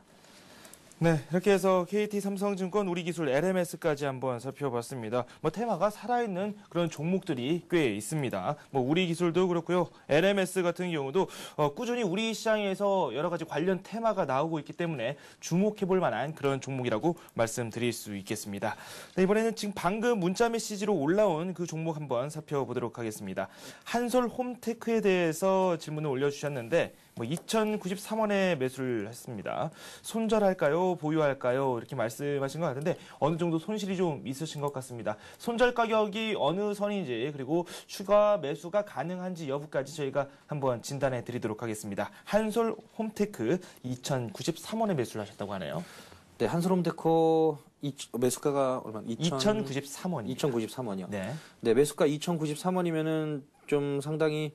네, 이렇게 해서 KT 삼성증권 우리기술 LMS까지 한번 살펴봤습니다. 뭐 테마가 살아있는 그런 종목들이 꽤 있습니다. 뭐 우리기술도 그렇고요. LMS 같은 경우도 꾸준히 우리 시장에서 여러 가지 관련 테마가 나오고 있기 때문에 주목해볼 만한 그런 종목이라고 말씀드릴 수 있겠습니다. 네, 이번에는 지금 방금 문자 메시지로 올라온 그 종목 한번 살펴보도록 하겠습니다. 한솔 홈테크에 대해서 질문을 올려주셨는데 2,093원에 매수를 했습니다. 손절할까요? 보유할까요? 이렇게 말씀하신 것 같은데 어느 정도 손실이 좀 있으신 것 같습니다. 손절 가격이 어느 선인지 그리고 추가 매수가 가능한지 여부까지 저희가 한번 진단해 드리도록 하겠습니다. 한솔 홈테크 2,093원에 매수를 하셨다고 하네요. 네, 한솔 홈테크 매수가가 얼마? 2,093원입니다. 2,093원이요. 네. 네, 매수가 2,093원이면은 좀 상당히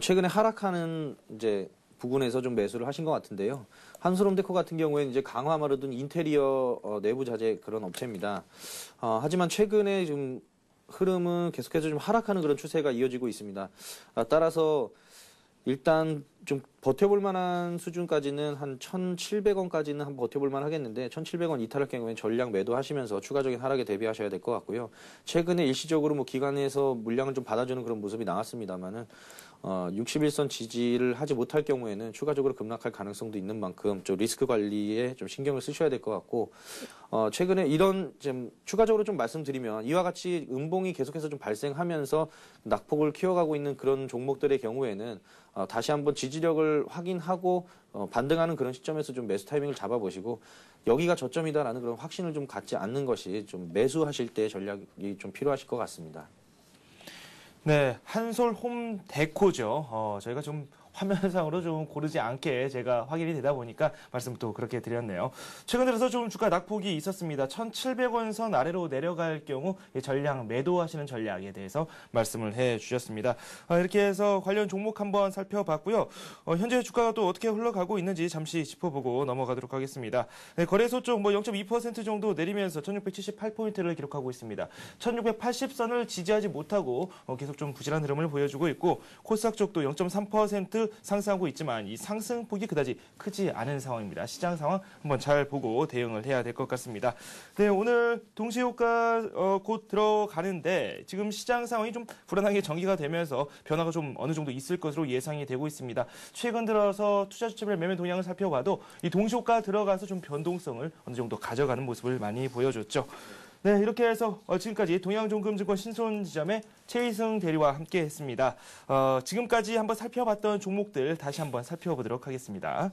최근에 하락하는 이제 부근에서 좀 매수를 하신 것 같은데요. 한솔 홈테크 같은 경우에는 이제 강화마루 등 인테리어 내부 자재 그런 업체입니다. 하지만 최근에 좀 흐름은 계속해서 좀 하락하는 그런 추세가 이어지고 있습니다. 따라서 일단 좀 버텨볼 만한 수준까지는 한 1,700원까지는 한번 버텨볼 만 하겠는데 1,700원 이탈할 경우에는 전량 매도하시면서 추가적인 하락에 대비하셔야 될 것 같고요. 최근에 일시적으로 뭐 기관에서 물량을 좀 받아주는 그런 모습이 나왔습니다만은 61선 지지를 하지 못할 경우에는 추가적으로 급락할 가능성도 있는 만큼 좀 리스크 관리에 좀 신경을 쓰셔야 될 것 같고 최근에 이런 좀 추가적으로 좀 말씀드리면 이와 같이 음봉이 계속해서 좀 발생하면서 낙폭을 키워가고 있는 그런 종목들의 경우에는 다시 한번 지지력을 확인하고 반등하는 그런 시점에서 좀 매수 타이밍을 잡아보시고 여기가 저점이다라는 그런 확신을 좀 갖지 않는 것이 좀 매수하실 때 전략이 좀 필요하실 것 같습니다. 네, 한솔 홈데코죠. 저희가 좀 화면상으로 좀 고르지 않게 제가 확인이 되다 보니까 말씀을 또 그렇게 드렸네요. 최근 들어서 좀 주가 낙폭이 있었습니다. 1,700원 선 아래로 내려갈 경우 전량 매도하시는 전략에 대해서 말씀을 해주셨습니다. 이렇게 해서 관련 종목 한번 살펴봤고요. 현재 주가가 또 어떻게 흘러가고 있는지 잠시 짚어보고 넘어가도록 하겠습니다. 네, 거래소 쪽 0.2% 정도 내리면서 1,678포인트를 기록하고 있습니다. 1,680선을 지지하지 못하고 계속 좀 부실한 흐름을 보여주고 있고 코스닥 쪽도 0.3% 상승하고 있지만 이 상승폭이 그다지 크지 않은 상황입니다. 시장 상황 한번 잘 보고 대응을 해야 될 것 같습니다. 네, 오늘 동시효과 곧 들어가는데 지금 시장 상황이 좀 불안하게 전개가 되면서 변화가 좀 어느 정도 있을 것으로 예상이 되고 있습니다. 최근 들어서 투자 주체별 매매 동향을 살펴봐도 이 동시효과 들어가서 좀 변동성을 어느 정도 가져가는 모습을 많이 보여줬죠. 네, 이렇게 해서 지금까지 동양종금증권 신손지점의 최희승 대리와 함께 했습니다. 지금까지 한번 살펴봤던 종목들 다시 한번 살펴보도록 하겠습니다.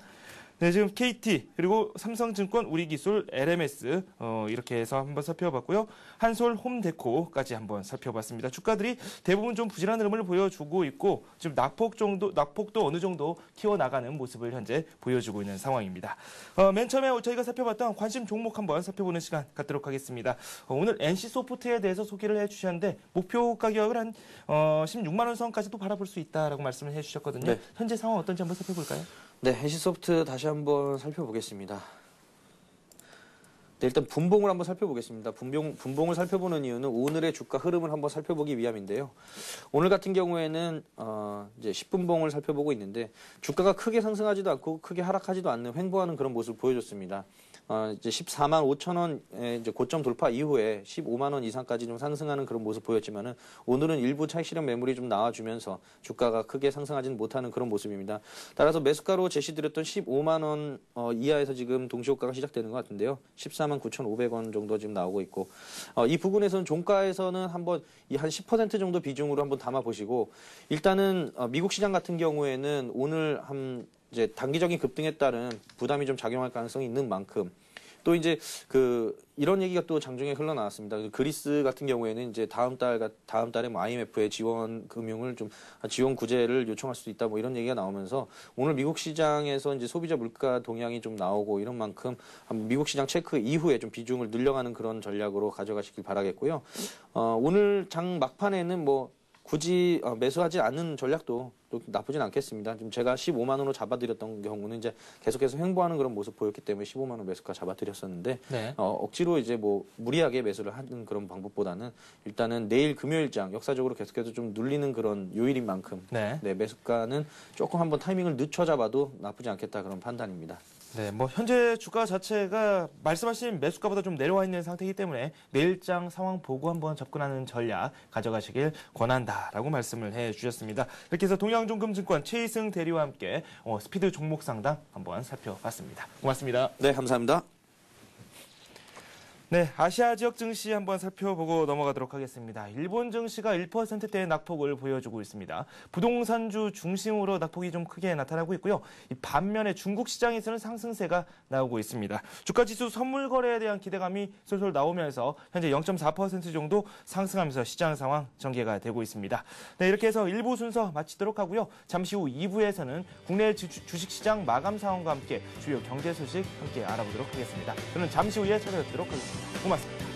네, 지금 KT 그리고 삼성증권 우리기술 LMS 이렇게 해서 한번 살펴봤고요. 한솔 홈데코까지 한번 살펴봤습니다. 주가들이 대부분 좀 부실한 흐름을 보여주고 있고 지금 낙폭도 어느 정도 키워나가는 모습을 현재 보여주고 있는 상황입니다. 맨 처음에 저희가 살펴봤던 관심 종목 한번 살펴보는 시간 갖도록 하겠습니다. 오늘 NC소프트에 대해서 소개를 해주셨는데 목표 가격을 한 16만 원 선까지도 바라볼 수 있다라고 말씀을 해주셨거든요. 네. 현재 상황 어떤지 한번 살펴볼까요? 네, NC소프트 다시 한번 살펴보겠습니다. 네, 일단 분봉을 한번 살펴보겠습니다. 분봉을 살펴보는 이유는 오늘의 주가 흐름을 한번 살펴보기 위함인데요. 오늘 같은 경우에는 이제 10분봉을 살펴보고 있는데 주가가 크게 상승하지도 않고 크게 하락하지도 않는 횡보하는 그런 모습을 보여줬습니다. 이제 14만 5천 원의 이제 고점 돌파 이후에 15만 원 이상까지 좀 상승하는 그런 모습 보였지만은 오늘은 일부 차익 실현 매물이 좀 나와주면서 주가가 크게 상승하지는 못하는 그런 모습입니다. 따라서 매수가로 제시드렸던 15만 원 이하에서 지금 동시호가가 시작되는 것 같은데요. 14만 9,500원 정도 지금 나오고 있고 이 부분에서는 종가에서는 한번 이 한 10% 정도 비중으로 한번 담아 보시고 일단은 미국 시장 같은 경우에는 오늘 이제 단기적인 급등에 따른 부담이 좀 작용할 가능성이 있는 만큼 또 이제 이런 얘기가 또 장중에 흘러나왔습니다. 그리스 같은 경우에는 이제 다음 달에 뭐 IMF의 지원 금융을 좀 지원 구제를 요청할 수도 있다 뭐 이런 얘기가 나오면서 오늘 미국 시장에서 이제 소비자 물가 동향이 좀 나오고 이런 만큼 미국 시장 체크 이후에 좀 비중을 늘려가는 그런 전략으로 가져가시길 바라겠고요. 오늘 장 막판에는 뭐 굳이 매수하지 않는 전략도 또 나쁘진 않겠습니다. 지금 제가 15만 원으로 잡아드렸던 경우는 이제 계속해서 횡보하는 그런 모습 보였기 때문에 15만 원 매수가 잡아드렸었는데 네. 억지로 이제 뭐 무리하게 매수를 하는 그런 방법보다는 일단은 내일 금요일장 역사적으로 계속해서 좀 눌리는 그런 요일인 만큼 네. 매수가는 조금 한번 타이밍을 늦춰 잡아도 나쁘지 않겠다 그런 판단입니다. 네, 뭐 현재 주가 자체가 말씀하신 매수가보다 좀 내려와 있는 상태이기 때문에 내일장 상황 보고 한번 접근하는 전략 가져가시길 권한다라고 말씀을 해주셨습니다. 이렇게 해서 동양종금증권 최희승 대리와 함께 스피드 종목 상담 한번 살펴봤습니다. 고맙습니다. 네, 감사합니다. 네, 아시아 지역 증시 한번 살펴보고 넘어가도록 하겠습니다. 일본 증시가 1%대의 낙폭을 보여주고 있습니다. 부동산주 중심으로 낙폭이 좀 크게 나타나고 있고요. 이 반면에 중국 시장에서는 상승세가 나오고 있습니다. 주가지수 선물 거래에 대한 기대감이 솔솔 나오면서 현재 0.4% 정도 상승하면서 시장 상황 전개가 되고 있습니다. 네, 이렇게 해서 1부 순서 마치도록 하고요. 잠시 후 2부에서는 국내 주식시장 마감 상황과 함께 주요 경제 소식 함께 알아보도록 하겠습니다. 저는 잠시 후에 찾아뵙도록 하겠습니다. 고맙습니다.